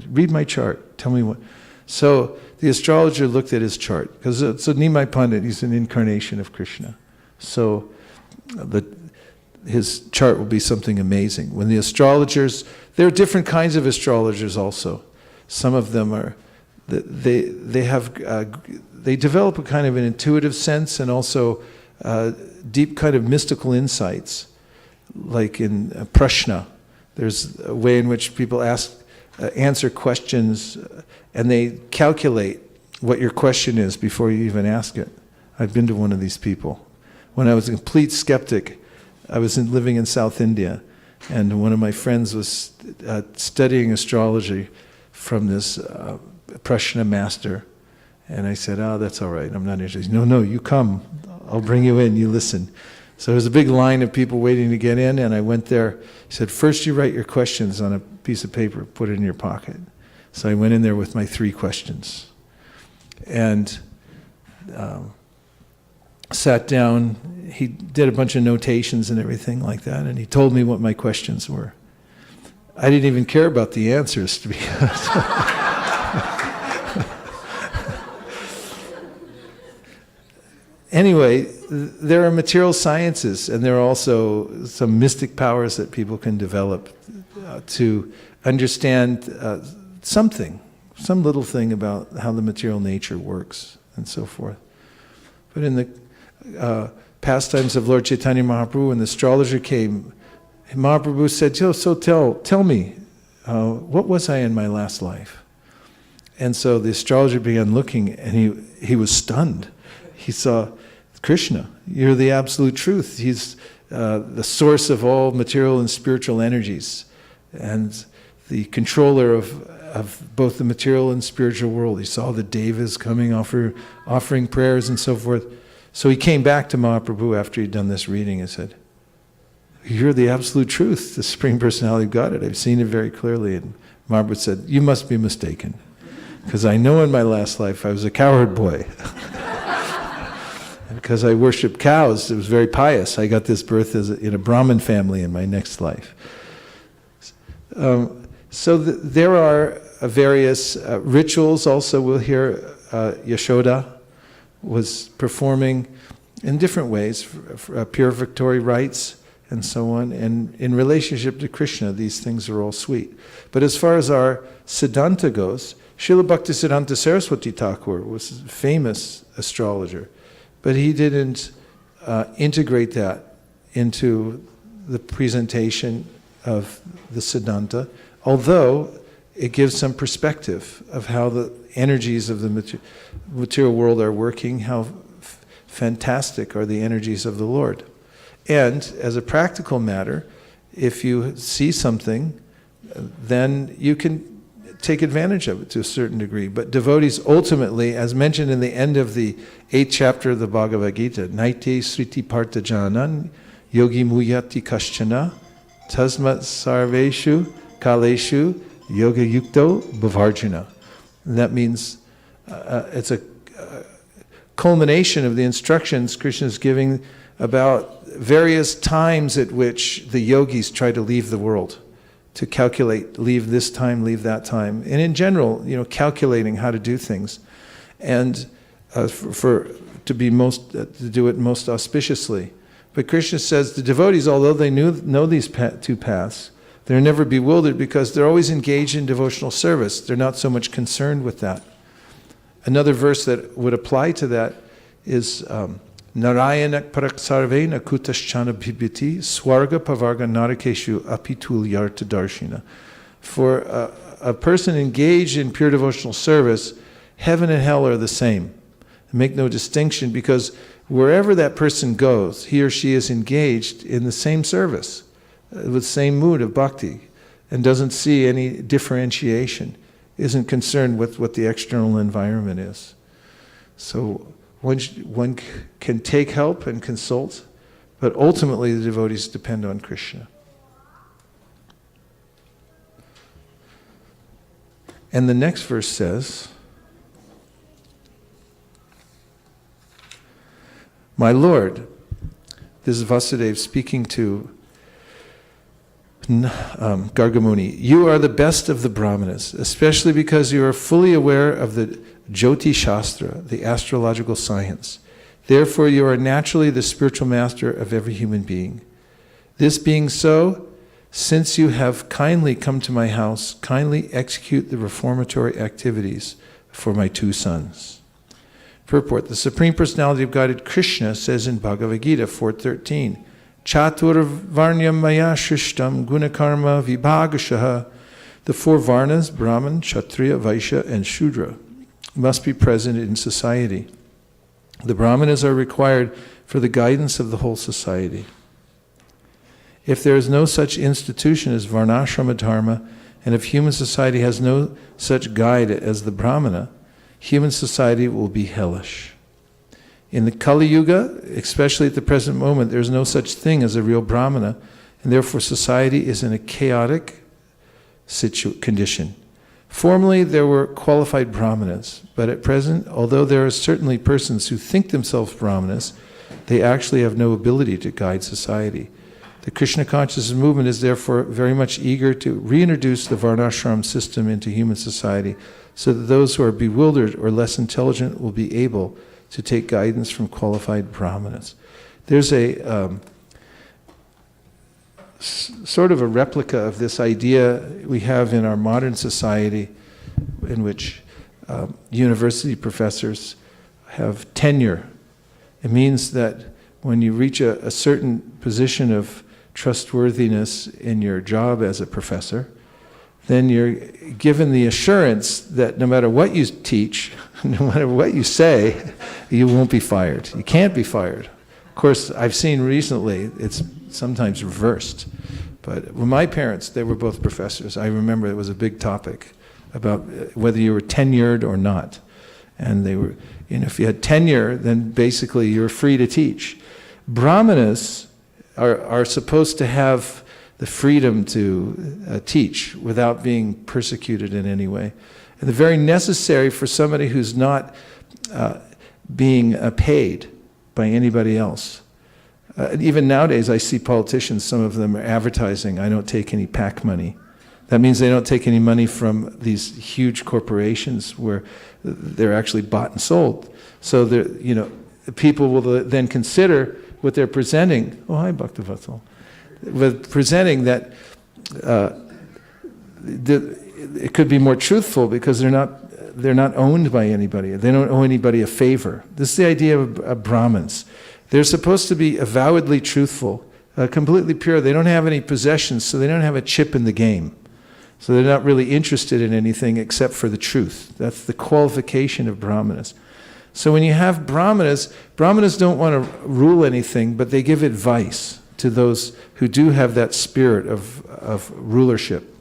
read my chart, tell me what. So the astrologer looked at his chart, because so Nimai Pandit, he's an incarnation of Krishna. So his chart will be something amazing. When the astrologers, there are different kinds of astrologers also. Some of them are, they develop a kind of an intuitive sense and also deep kind of mystical insights. Like in Prashna, there's a way in which people answer questions and they calculate what your question is before you even ask it. I've been to one of these people. When I was a complete skeptic, I was living in South India, and one of my friends was studying astrology from this Prashna master. And I said, oh, that's all right, I'm not interested. No, you come, I'll bring you in, you listen. So there was a big line of people waiting to get in, and I went there. He said, first you write your questions on a piece of paper, put it in your pocket. So I went in there with my 3 questions. And sat down, he did a bunch of notations and everything like that, and he told me what my questions were. I didn't even care about the answers, to be honest. Anyway, there are material sciences, and there are also some mystic powers that people can develop to understand something, some little thing about how the material nature works and so forth. But in the pastimes of Lord Chaitanya Mahaprabhu, when the astrologer came, Mahaprabhu said, so tell me, what was I in my last life? And so the astrologer began looking, and he was stunned. He saw Krishna. You're the absolute truth. He's the source of all material and spiritual energies, and the controller of both the material and spiritual world. He saw the devas coming, offering prayers and so forth. So he came back to Mahaprabhu after he'd done this reading and said, you're the absolute truth, the Supreme Personality of Godhead. I've seen it very clearly. And Mahaprabhu said, you must be mistaken, because I know in my last life I was a cowherd boy. Because I worshipped cows, it was very pious. I got this birth in a Brahmin family in my next life. So there are various rituals. Also, we'll hear Yashoda was performing in different ways, purificatory rites and so on. And in relationship to Krishna, these things are all sweet. But as far as our Siddhanta goes, Srila Bhaktisiddhanta Saraswati Thakur was a famous astrologer. But he didn't integrate that into the presentation of the Siddhanta, although it gives some perspective of how the energies of the material world are working, how fantastic are the energies of the Lord. And as a practical matter, if you see something, then you can take advantage of it to a certain degree. But devotees ultimately, as mentioned in the end of the 8th chapter of the Bhagavad Gita, Naite Sriti Partha Janan Yogi Muyati Kashchana Tasmat Sarveshu Kaleshu Yoga Yukto Bhavarjuna. And that means it's a culmination of the instructions Krishna is giving about various times at which the yogis try to leave the world, to calculate, leave this time, leave that time, and in general, calculating how to do things, and to do it most auspiciously. But Krishna says the devotees, although they know these 2 paths, they're never bewildered because they're always engaged in devotional service. They're not so much concerned with that. Another verse that would apply to that is Narayanak paraksarvena kutaschana bhibhiti swarga pavarga narakeshu apitul yarta darshina. For a person engaged in pure devotional service, heaven and hell are the same. Make no distinction, because wherever that person goes, he or she is engaged in the same service, with the same mood of bhakti, and doesn't see any differentiation, isn't concerned with what the external environment is. So one can take help and consult, but ultimately the devotees depend on Krishna. And the next verse says, my Lord, this is Vasudeva speaking to Gargamuni, you are the best of the Brahmanas, especially because you are fully aware of the Jyoti Shastra, the astrological science. Therefore, you are naturally the spiritual master of every human being. This being so, since you have kindly come to my house, kindly execute the reformatory activities for my 2 sons. Purport: the Supreme Personality of Godhead Krishna says in Bhagavad Gita 4.13, Chatur Varnyam Maya Shrishtam Gunakarma Vibhagashaha. The 4 Varnas, Brahman, Kshatriya, Vaishya, and Shudra, must be present in society. The Brahmanas are required for the guidance of the whole society. If there is no such institution as Varnashrama Dharma, and if human society has no such guide as the Brahmana, human society will be hellish. In the Kali Yuga, especially at the present moment, there's no such thing as a real Brahmana, and therefore society is in a chaotic condition. Formerly there were qualified Brahmanas, but at present, although there are certainly persons who think themselves Brahmanas, they actually have no ability to guide society. The Krishna consciousness movement is therefore very much eager to reintroduce the Varnashram system into human society so that those who are bewildered or less intelligent will be able to take guidance from qualified Brahmanas. There's a sort of a replica of this idea we have in our modern society, in which university professors have tenure. It means that when you reach a certain position of trustworthiness in your job as a professor, then you're given the assurance that no matter what you teach, no matter what you say, you won't be fired. You can't be fired. Of course, I've seen recently, it's sometimes reversed. But when my parents, they were both professors, I remember it was a big topic about whether you were tenured or not. And they were, if you had tenure, then basically you're free to teach. Brahmanas are supposed to have the freedom to teach without being persecuted in any way. And they're very necessary for somebody who's not being paid by anybody else. Even nowadays, I see politicians, some of them are advertising, I don't take any PAC money. That means they don't take any money from these huge corporations where they're actually bought and sold. So people will then consider what they're presenting. Oh, hi, Bhaktivatsal. With presenting that it could be more truthful because they're not owned by anybody. They don't owe anybody a favor. This is the idea of Brahmins. They're supposed to be avowedly truthful, completely pure. They don't have any possessions, so they don't have a chip in the game. So they're not really interested in anything except for the truth. That's the qualification of Brahmanas. So when you have Brahmanas don't want to rule anything, but they give advice to those who do have that spirit of rulership.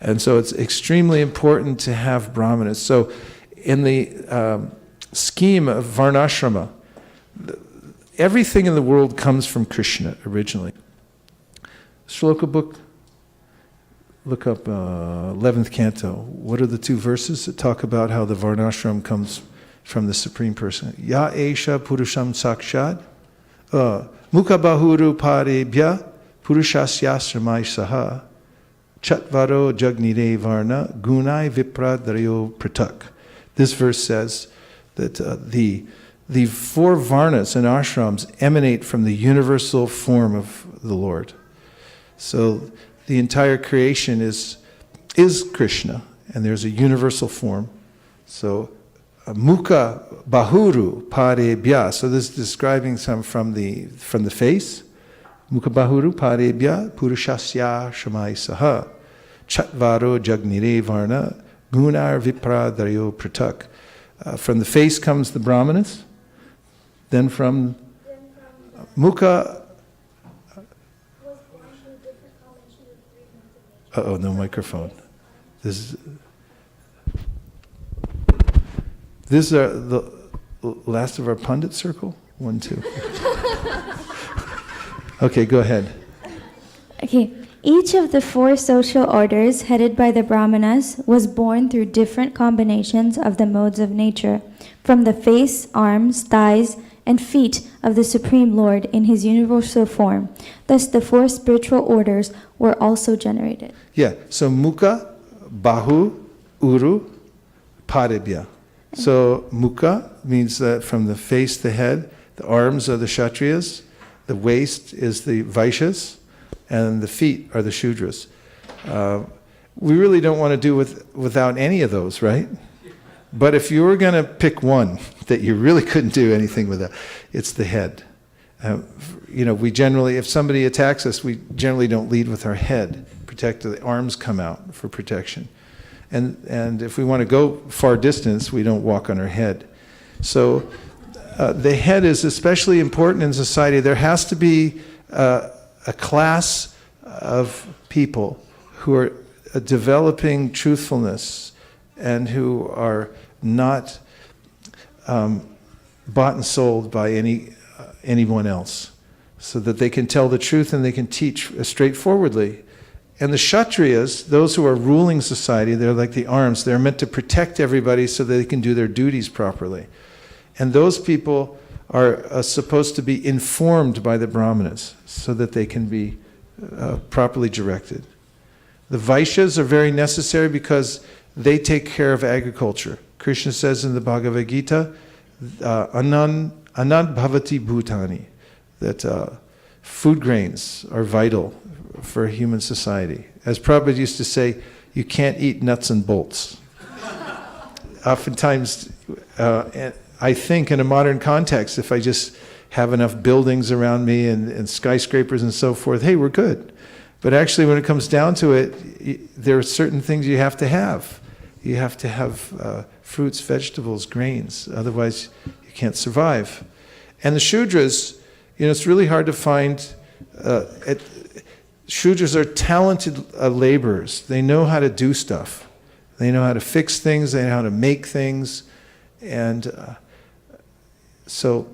And so it's extremely important to have Brahmanas. So in the scheme of Varnashrama, everything in the world comes from Krishna originally. Shloka book, look up 11th canto. What are the two verses that talk about how the Varnashram comes from the Supreme Person? Ya Esha Purusham Sakshat Mukha Bahuru Parebhya Purushasyasamai Saha Chatvaro Jagnire Varna Gunai Vipra Daryo Pratak. This verse says that the four varnas and ashrams emanate from the universal form of the Lord. So the entire creation is Krishna, and there's a universal form. So Mukha Bahuru Parebhya. So this is describing some from the face. Mukha Bahuru Parebhya Purushasya Shamai Saha Chatvaro Jagnire Varna Gunar Vipra Daryo Pratak. From the face comes the Brahmanas. Then from Mukha. No microphone. These are the last of our pundit circle? 1, 2. Okay, go ahead. Okay. Each of the 4 social orders headed by the Brahmanas was born through different combinations of the modes of nature, from the face, arms, thighs, and feet of the Supreme Lord in his universal form. Thus the 4 spiritual orders were also generated. Yeah, so Mukha, Bahu, Uru, Parebhya. So Mukha means that from the face, the head, the arms are the Kshatriyas, the waist is the Vaishyas, and the feet are the Shudras. We really don't want to do without any of those, right? But if you were going to pick one that you really couldn't do anything without, it's the head. We generally, if somebody attacks us, we generally don't lead with our head. The arms come out for protection. And if we want to go far distance, we don't walk on our head. So the head is especially important in society. There has to be a class of people who are developing truthfulness and who are not bought and sold by anyone else, so that they can tell the truth and they can teach straightforwardly. And the Kshatriyas, those who are ruling society, they're like the arms. They're meant to protect everybody so that they can do their duties properly. And those people are supposed to be informed by the Brahmanas so that they can be properly directed. The Vaishyas are very necessary because they take care of agriculture. Krishna says in the Bhagavad Gita, Anand bhavati bhutani, that food grains are vital for human society. As Prabhupada used to say, you can't eat nuts and bolts. Oftentimes, I think in a modern context, if I just have enough buildings around me and skyscrapers and so forth, hey, we're good. But actually, when it comes down to it, there are certain things you have to have. You have to have fruits, vegetables, grains. Otherwise, you can't survive. And the Shudras, it's really hard to find. Shudras are talented laborers. They know how to do stuff. They know how to fix things. They know how to make things. And so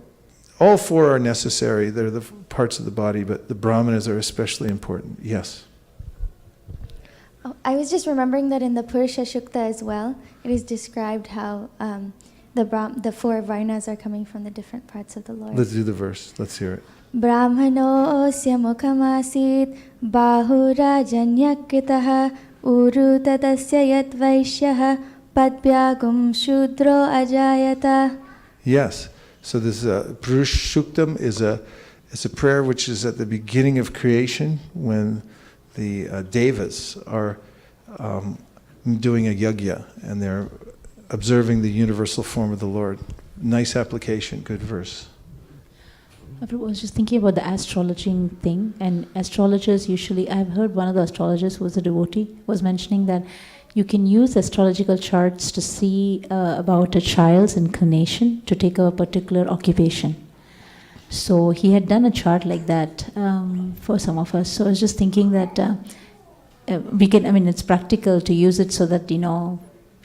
all four are necessary. They're the parts of the body, but the Brahmanas are especially important. Yes? Oh, I was just remembering that in the Purusha Shukta as well, it is described how the four Varnas are coming from the different parts of the Lord. Let's do the verse. Let's hear it. Brahmanosya mukhamasit bahurajanyakritah uru tadasya yat vaishyah padbyagum shudro ajayata. Yes. So this Purush Shuktam is a prayer which is at the beginning of creation when the Devas are doing a yajna and they're observing the universal form of the Lord. Nice application, good verse. I was just thinking about the astrologing thing, and astrologers usually, I've heard one of the astrologers who was a devotee was mentioning that you can use astrological charts to see about a child's inclination to take a particular occupation. So he had done a chart like that for some of us. So I was just thinking that it's practical to use it so that,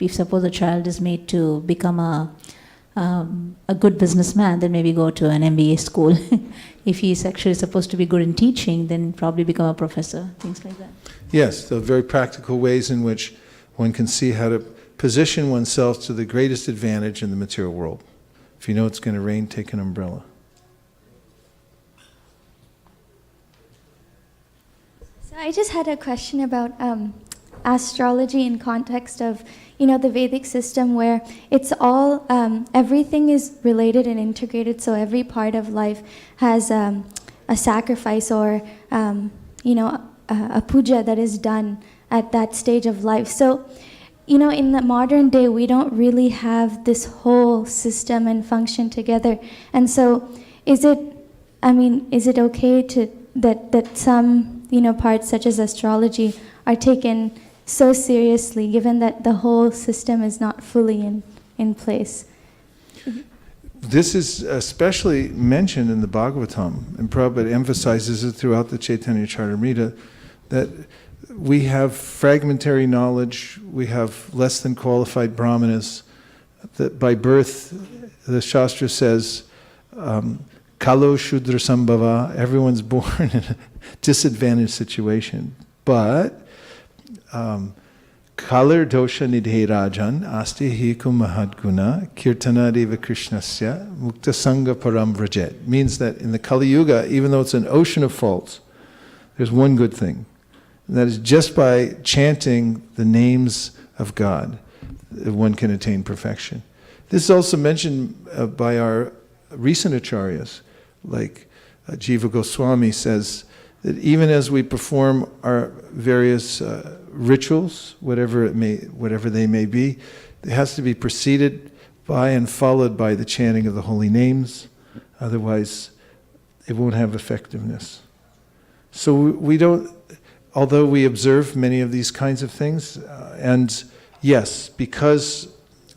if suppose a child is made to become a good businessman, then maybe go to an MBA school. If he's actually supposed to be good in teaching, then probably become a professor, things like that. Yes, the very practical ways in which one can see how to position oneself to the greatest advantage in the material world. If you know it's going to rain, take an umbrella. So I just had a question about astrology in context of, the Vedic system where it's all, everything is related and integrated, so every part of life has a sacrifice or, a puja that is done at that stage of life. So, in the modern day, we don't really have this whole system and function together. And so, is it okay that some, parts such as astrology are taken so seriously, given that the whole system is not fully in place? This is especially mentioned in the Bhagavatam, and Prabhupada emphasizes it throughout the Chaitanya Charitamrita, that we have fragmentary knowledge, we have less than qualified brahmanas, that by birth, the Shastra says, Kalo Shudra Sambhava, everyone's born in a disadvantaged situation. But Kalir dosha nidhe rajan asti hiku mahadguna kirtana deva krishnasya mukta sangha param vrajet. Means that in the Kali Yuga, even though it's an ocean of faults, there's one good thing. And that is just by chanting the names of God, one can attain perfection. This is also mentioned by our recent acharyas, like Jiva Goswami says that even as we perform our various rituals, whatever they may be, it has to be preceded by and followed by the chanting of the holy names. Otherwise, it won't have effectiveness. So we don't, although we observe many of these kinds of things, and yes, because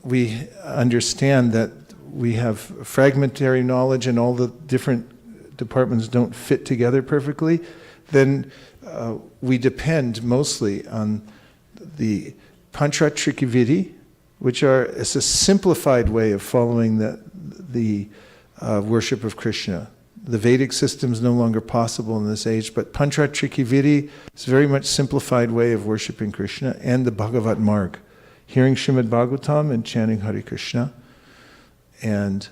we understand that we have fragmentary knowledge and all the different departments don't fit together perfectly, then we depend mostly on the Panchatrikividi, it's a simplified way of following the worship of Krishna. The Vedic system is no longer possible in this age, but Panchatrikiviri is a very much simplified way of worshiping Krishna, and the Bhagavat Marg, hearing Srimad Bhagavatam and chanting Hare Krishna. And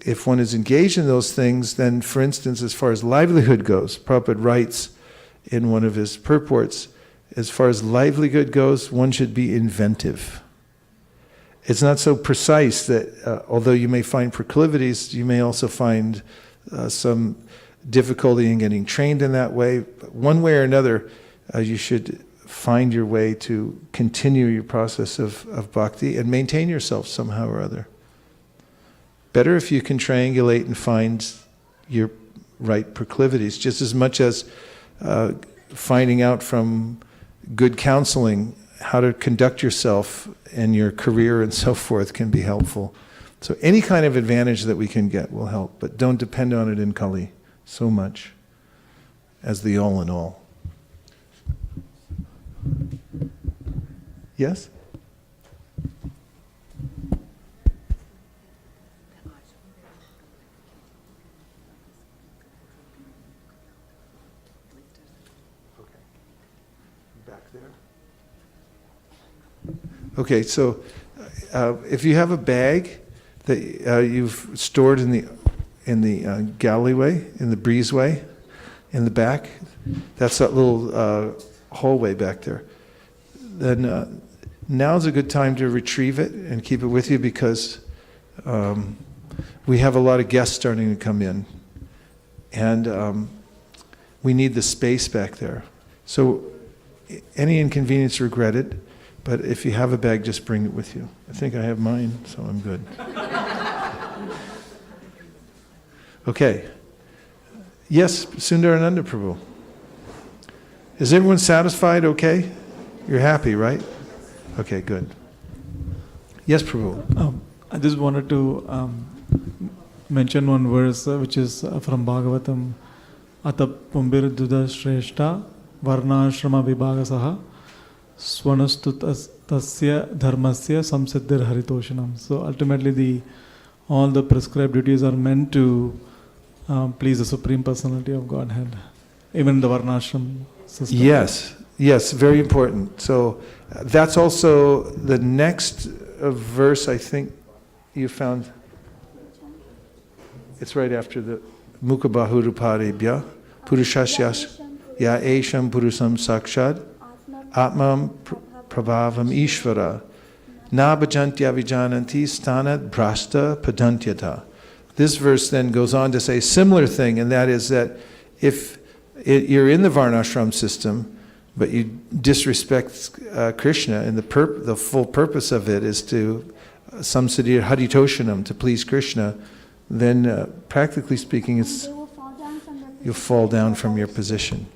if one is engaged in those things, then, for instance, as far as livelihood goes, Prabhupada writes in one of his purports, as far as livelihood goes, one should be inventive. It's not so precise that, although you may find proclivities, you may also find some difficulty in getting trained in that way. But one way or another, you should find your way to continue your process of bhakti and maintain yourself somehow or other. Better if you can triangulate and find your right proclivities, just as much as finding out from good counseling how to conduct yourself in your career and so forth can be helpful. So any kind of advantage that we can get will help, but don't depend on it in Kali so much as the all in all. Yes? Okay, so if you have a bag that you've stored in the galleyway, in the breezeway, in the back, that's that little hallway back there, then now's a good time to retrieve it and keep it with you, because we have a lot of guests starting to come in, and we need the space back there. So any inconvenience regretted. But if you have a bag, just bring it with you. I think I have mine, so I'm good. Okay. Yes, Sundarananda Prabhu. Is everyone satisfied? Okay? You're happy, right? Okay, good. Yes, Prabhu. I just wanted to mention one verse which is from Bhagavatam. Ata pumbir duda shreshta varnashrama vibhagasaha swanastu tasya dharmasya samsiddhir haritoshanam. So ultimately all the prescribed duties are meant to please the Supreme Personality of Godhead, even the varnashram system. Yes, very important. So that's also the next verse I think you found. It's right after the Mukhabahuruparebhya Purushasya Ya Esham Purusam Sakshad Atmam Prabhavam Ishvara Na Bhajantya Vijananti Stanat Brasta Padantyata. This verse then goes on to say a similar thing, and that is that if you're in the Varnashram system, but you disrespect Krishna, and the full purpose of it is to samsadir haritoshanam, to please Krishna, then practically speaking, you'll fall down from your position.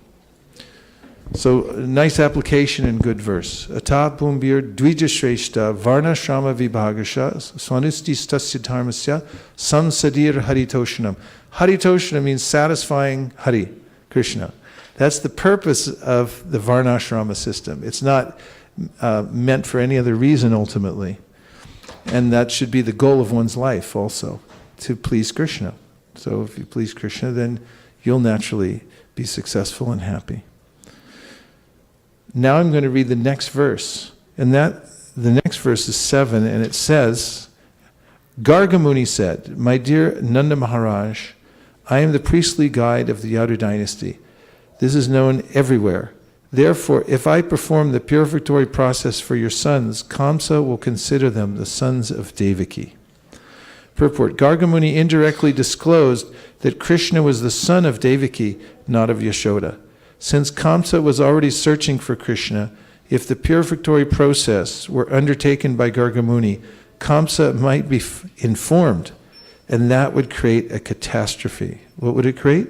So nice application and good verse. Ata pumbir dvijashreshta varnashrama vibhagasha swanististasya dharmasya samsadir haritoshanam. Haritoshanam means satisfying Hari, Krishna. That's the purpose of the Varnashrama system. It's not meant for any other reason ultimately. And that should be the goal of one's life also, to please Krishna. So if you please Krishna, then you'll naturally be successful and happy. Now I'm going to read the next verse. And the next verse is 7, and it says, Gargamuni said, "My dear Nanda Maharaj, I am the priestly guide of the Yadu dynasty. This is known everywhere. Therefore, if I perform the purificatory process for your sons, Kamsa will consider them the sons of Devaki." Purport: Gargamuni indirectly disclosed that Krishna was the son of Devaki, not of Yashoda. Since Kamsa was already searching for Krishna, if the purificatory process were undertaken by Gargamuni, Kamsa might be informed, and that would create a catastrophe. What would it create?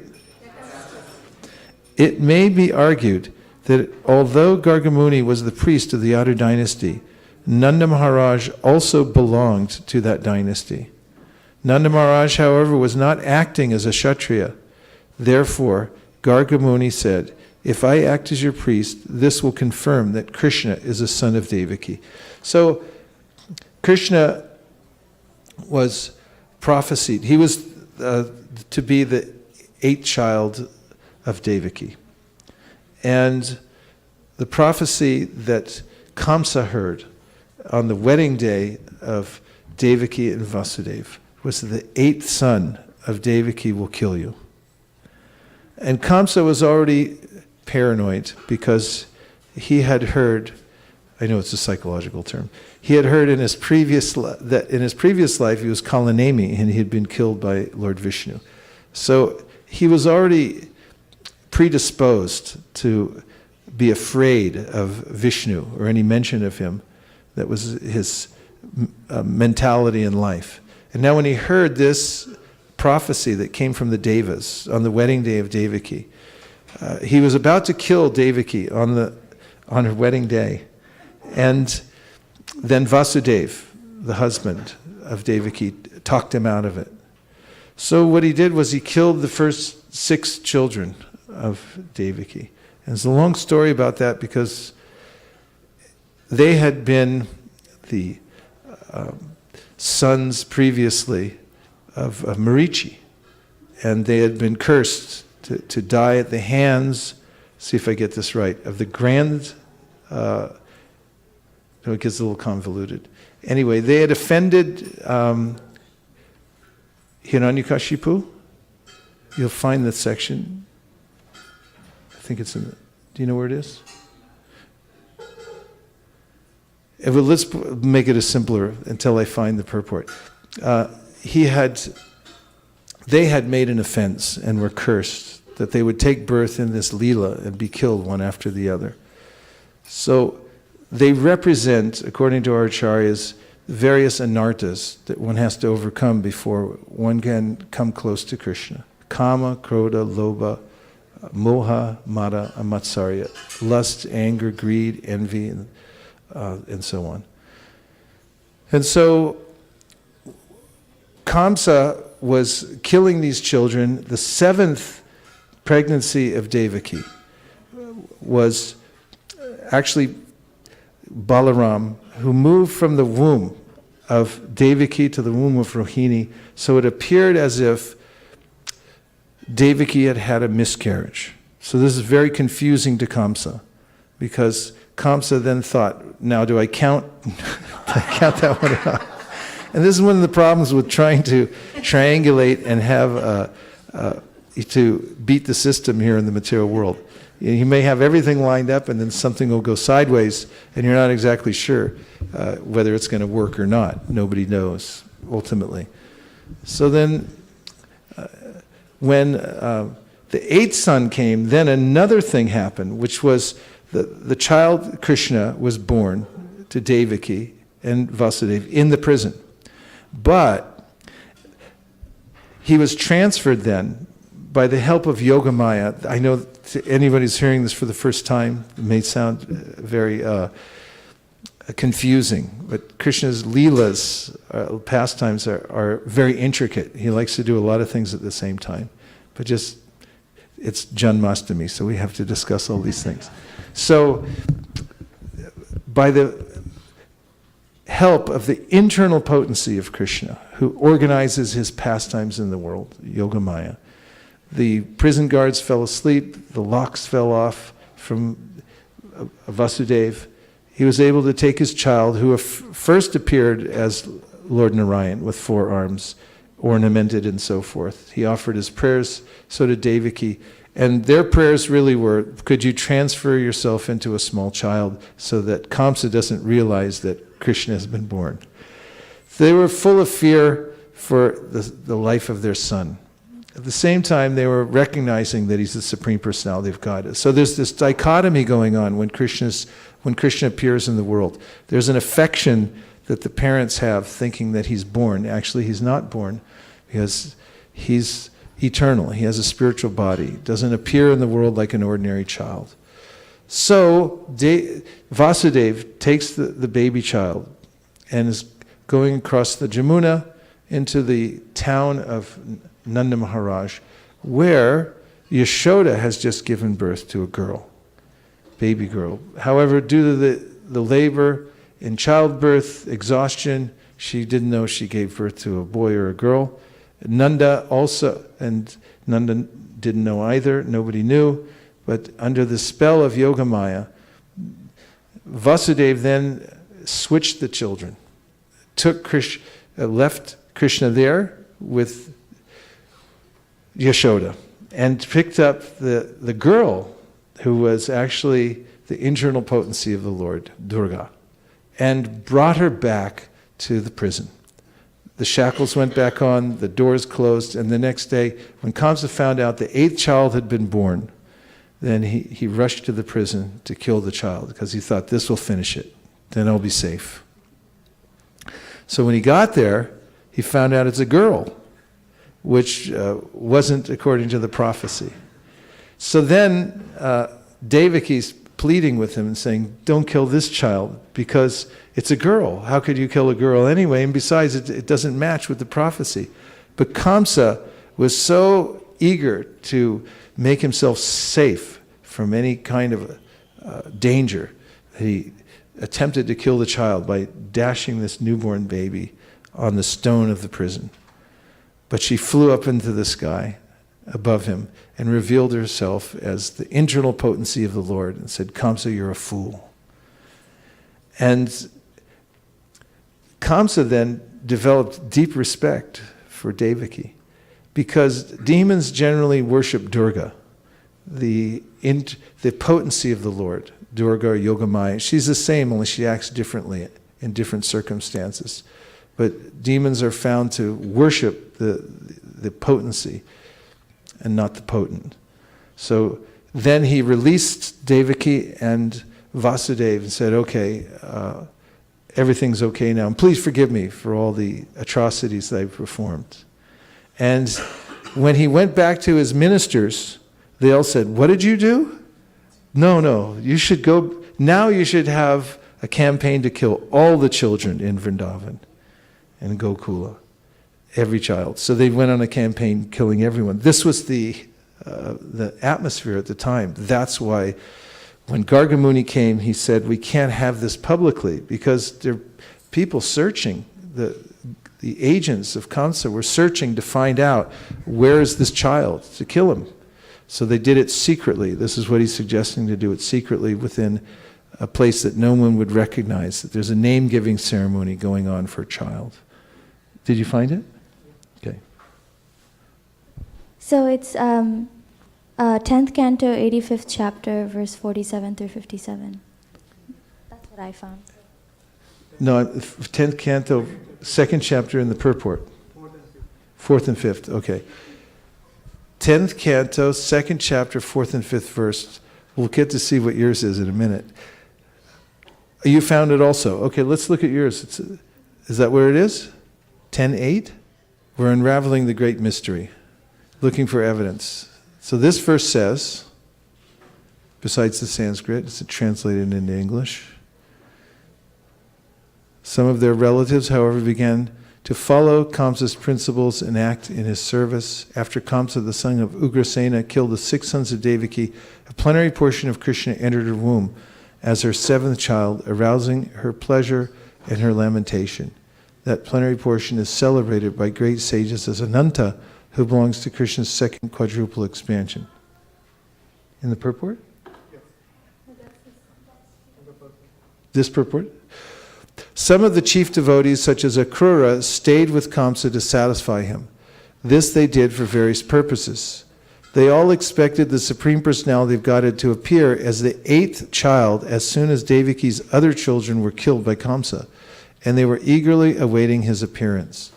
It may be argued that although Gargamuni was the priest of the Yadu dynasty, Nanda Maharaj also belonged to that dynasty. Nanda Maharaj, however, was not acting as a Kshatriya. Therefore, Gargamuni said, "If I act as your priest, this will confirm that Krishna is a son of Devaki." So, Krishna was prophesied. He was to be the 8th child of Devaki. And the prophecy that Kamsa heard on the wedding day of Devaki and Vasudeva was that the 8th son of Devaki will kill you. And Kamsa was already paranoid because he had heard, I know it's a psychological term, he had heard in his previous that in his previous life he was Kalanemi and he had been killed by Lord Vishnu. So he was already predisposed to be afraid of Vishnu or any mention of him. That was his mentality in life. And now when he heard this prophecy that came from the Devas on the wedding day of Devaki, he was about to kill Devaki on her wedding day. And then Vasudeva, the husband of Devaki, talked him out of it. So what he did was he killed the first 6 children of Devaki. And it's a long story about that because they had been the sons previously of Marichi. And they had been cursed to die at the hands, see if I get this right, of the no, it gets a little convoluted. Anyway, they had offended Hiranyakashipu. You'll find the section. I think it's in the, do you know where it is? Well, let's make it a simpler until I find the purport. They had made an offense and were cursed that they would take birth in this Leela and be killed one after the other. So they represent, according to our acharyas, various anarthas that one has to overcome before one can come close to Krishna. Kama, Krodha, Lobha, Moha, Mada, and Matsarya. Lust, anger, greed, envy, and so on. And so Kamsa was killing these children. The 7th pregnancy of Devaki was actually Balaram, who moved from the womb of Devaki to the womb of Rohini, so it appeared as if Devaki had had a miscarriage. So this is very confusing to Kamsa, because Kamsa then thought, now do I count that one or not? And this is one of the problems with trying to triangulate and have to beat the system here in the material world. You may have everything lined up and then something will go sideways and you're not exactly sure whether it's going to work or not. Nobody knows, ultimately. So then when the 8th son came, then another thing happened, which was the child Krishna was born to Devaki and Vasudeva in the prison. But he was transferred then by the help of Yogamaya. I know to anybody who's hearing this for the first time, it may sound very confusing, but Krishna's leelas, pastimes, are very intricate. He likes to do a lot of things at the same time. But it's Janamashtami, so we have to discuss all these things. So, by the help of the internal potency of Krishna, who organizes his pastimes in the world, Yogamaya, the prison guards fell asleep, the locks fell off from Vasudeva. He was able to take his child, who first appeared as Lord Narayan with 4 arms, ornamented and so forth. He offered his prayers, so did Devaki. And their prayers really were, could you transfer yourself into a small child so that Kamsa doesn't realize that Krishna has been born? They were full of fear for the life of their son. At the same time, they were recognizing that he's the Supreme Personality of God. So there's this dichotomy going on when Krishna appears in the world. There's an affection that the parents have, thinking that he's born. Actually, he's not born, because he's eternal. He has a spiritual body. Doesn't appear in the world like an ordinary child. So Vasudeva takes the baby child and is going across the Jamuna into the town of Nanda Maharaj, where Yashoda has just given birth to a girl, baby girl. However, due to the labor in childbirth, exhaustion, She didn't know she gave birth to a boy or a girl. Nanda also, and Nanda didn't know either, nobody knew, but under the spell of Yogamaya, Vasudeva then switched the children, left Krishna there with Yashoda, and picked up the girl who was actually the internal potency of the Lord, Durga, and brought her back to the prison. The shackles went back on, the doors closed, and the next day, when Kamsa found out the 8th child had been born, then he rushed to the prison to kill the child, because he thought, this will finish it, then I'll be safe. So when he got there, he found out it's a girl, which wasn't according to the prophecy. So then Devaki's pleading with him and saying, don't kill this child because it's a girl. How could you kill a girl anyway? And besides, it doesn't match with the prophecy. But Kamsa was so eager to make himself safe from any kind of danger that he attempted to kill the child by dashing this newborn baby on the stone of the prison. But she flew up into the sky above him and revealed herself as the internal potency of the Lord and said, Kamsa, you're a fool. And Kamsa then developed deep respect for Devaki because demons generally worship Durga, the potency of the Lord, Durga or Yogamaya. She's the same, only she acts differently in different circumstances. But demons are found to worship the potency and not the potent. So then he released Devaki and Vasudeva and said, okay, everything's okay now. And please forgive me for all the atrocities that I've performed. And when he went back to his ministers, they all said, what did you do? No, you should go, now you should have a campaign to kill all the children in Vrindavan and Gokula, every child. So they went on a campaign killing everyone. This was the atmosphere at the time. That's why when Gargamuni came, he said, we can't have this publicly because there are people searching. The agents of Kamsa were searching to find out where is this child to kill him. So they did it secretly. This is what he's suggesting, to do it secretly within a place that no one would recognize, that there's a name-giving ceremony going on for a child. Did you find it? Okay. So it's 10th canto, 85th chapter, verse 47 through 57. That's what I found. No, 10th canto, 2nd chapter in the purport. 4th and 5th, okay. 10th canto, 2nd chapter, 4th and 5th verse. We'll get to see what yours is in a minute. You found it also. Okay, let's look at yours. Is that where it is? 10:8? We're unraveling the great mystery, looking for evidence. So this verse says, besides the Sanskrit, it's translated into English. Some of their relatives, however, began to follow Kamsa's principles and act in his service. After Kamsa, the son of Ugrasena, killed the 6 sons of Devaki, a plenary portion of Krishna entered her womb as her 7th child, arousing her pleasure and her lamentation. That plenary portion is celebrated by great sages as Ananta, who belongs to Krishna's 2nd quadruple expansion. In the purport? This purport? Some of the chief devotees, such as Akrura, stayed with Kamsa to satisfy him. This they did for various purposes. They all expected the Supreme Personality of Godhead to appear as the 8th child as soon as Devaki's other children were killed by Kamsa, and they were eagerly awaiting his appearance.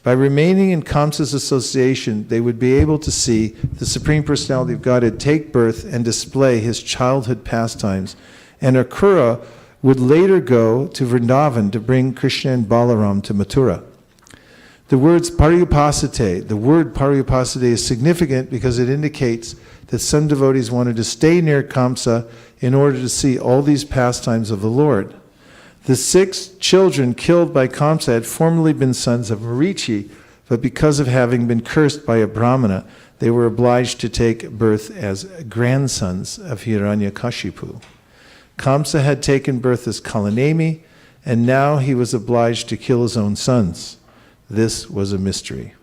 By remaining in Kamsa's association, they would be able to see the Supreme Personality of Godhead take birth and display his childhood pastimes, and Akrura would later go to Vrindavan to bring Krishna and Balaram to Mathura. The word Paryupasate is significant because it indicates that some devotees wanted to stay near Kamsa in order to see all these pastimes of the Lord. The 6 children killed by Kamsa had formerly been sons of Marichi, but because of having been cursed by a Brahmana, they were obliged to take birth as grandsons of Hiranyakashipu. Kamsa had taken birth as Kalanemi, and now he was obliged to kill his own sons. This was a mystery.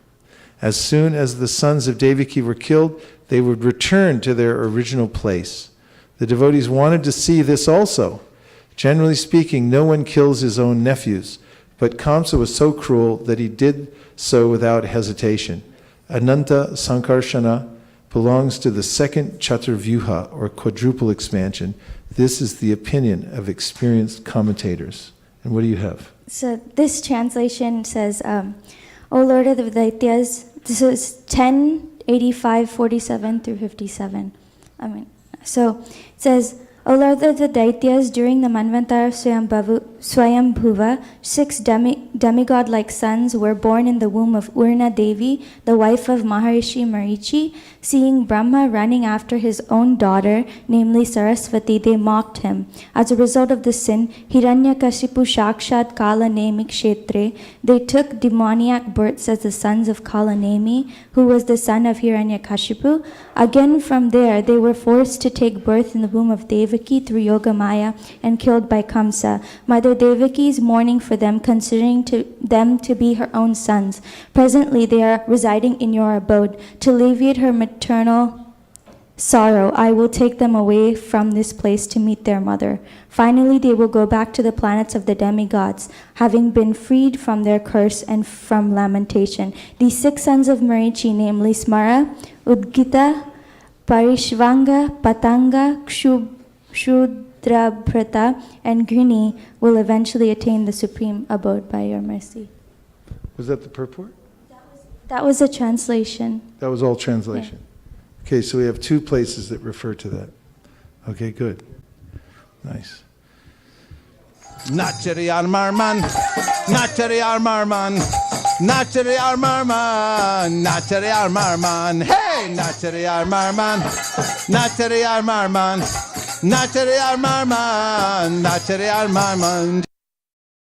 As soon as the sons of Devaki were killed, they would return to their original place. The devotees wanted to see this also. Generally speaking, no one kills his own nephews, but Kamsa was so cruel that he did so without hesitation. Ananta Sankarshana belongs to the second Chaturvyuha, or quadruple expansion. This is the opinion of experienced commentators. And what do you have? So this translation says, O Lord of the Daityas, this is 10:85:47 through 57. So it says, O Lord of the Daityas, during the Manvantara Swayambhuva, 6 demigod-like sons were born in the womb of Urna Devi, the wife of Maharishi Marichi. Seeing Brahma running after his own daughter, namely Saraswati, they mocked him. As a result of this sin, Hiranyakashipu Shakshat Kalanemi Kshetre, they took demoniac births as the sons of Kalanemi, who was the son of Hiranyakashipu. Again from there, they were forced to take birth in the womb of Devaki through Yogamaya and killed by Kamsa. Mother Devaki is mourning for them, considering them to be her own sons. Presently, they are residing in your abode. To alleviate her maternal sorrow, I will take them away from this place to meet their mother. Finally, they will go back to the planets of the demigods, having been freed from their curse and from lamentation. These 6 sons of Marichi, namely Smara, Udgita, Parishvanga, Patanga, Kshudrabhrata, and Grini, will eventually attain the supreme abode by your mercy. Was that the purport? That was a translation. That was all translation. Yeah. Okay, so we have 2 places that refer to that. Okay, good. Nice. Nachari Armarman, Nachari Armarman, Nachari Armarman, Nachari Armarman, hey, Nachari Armarman, Nachari Armarman, Nachari Armarman, Nachari Armarman.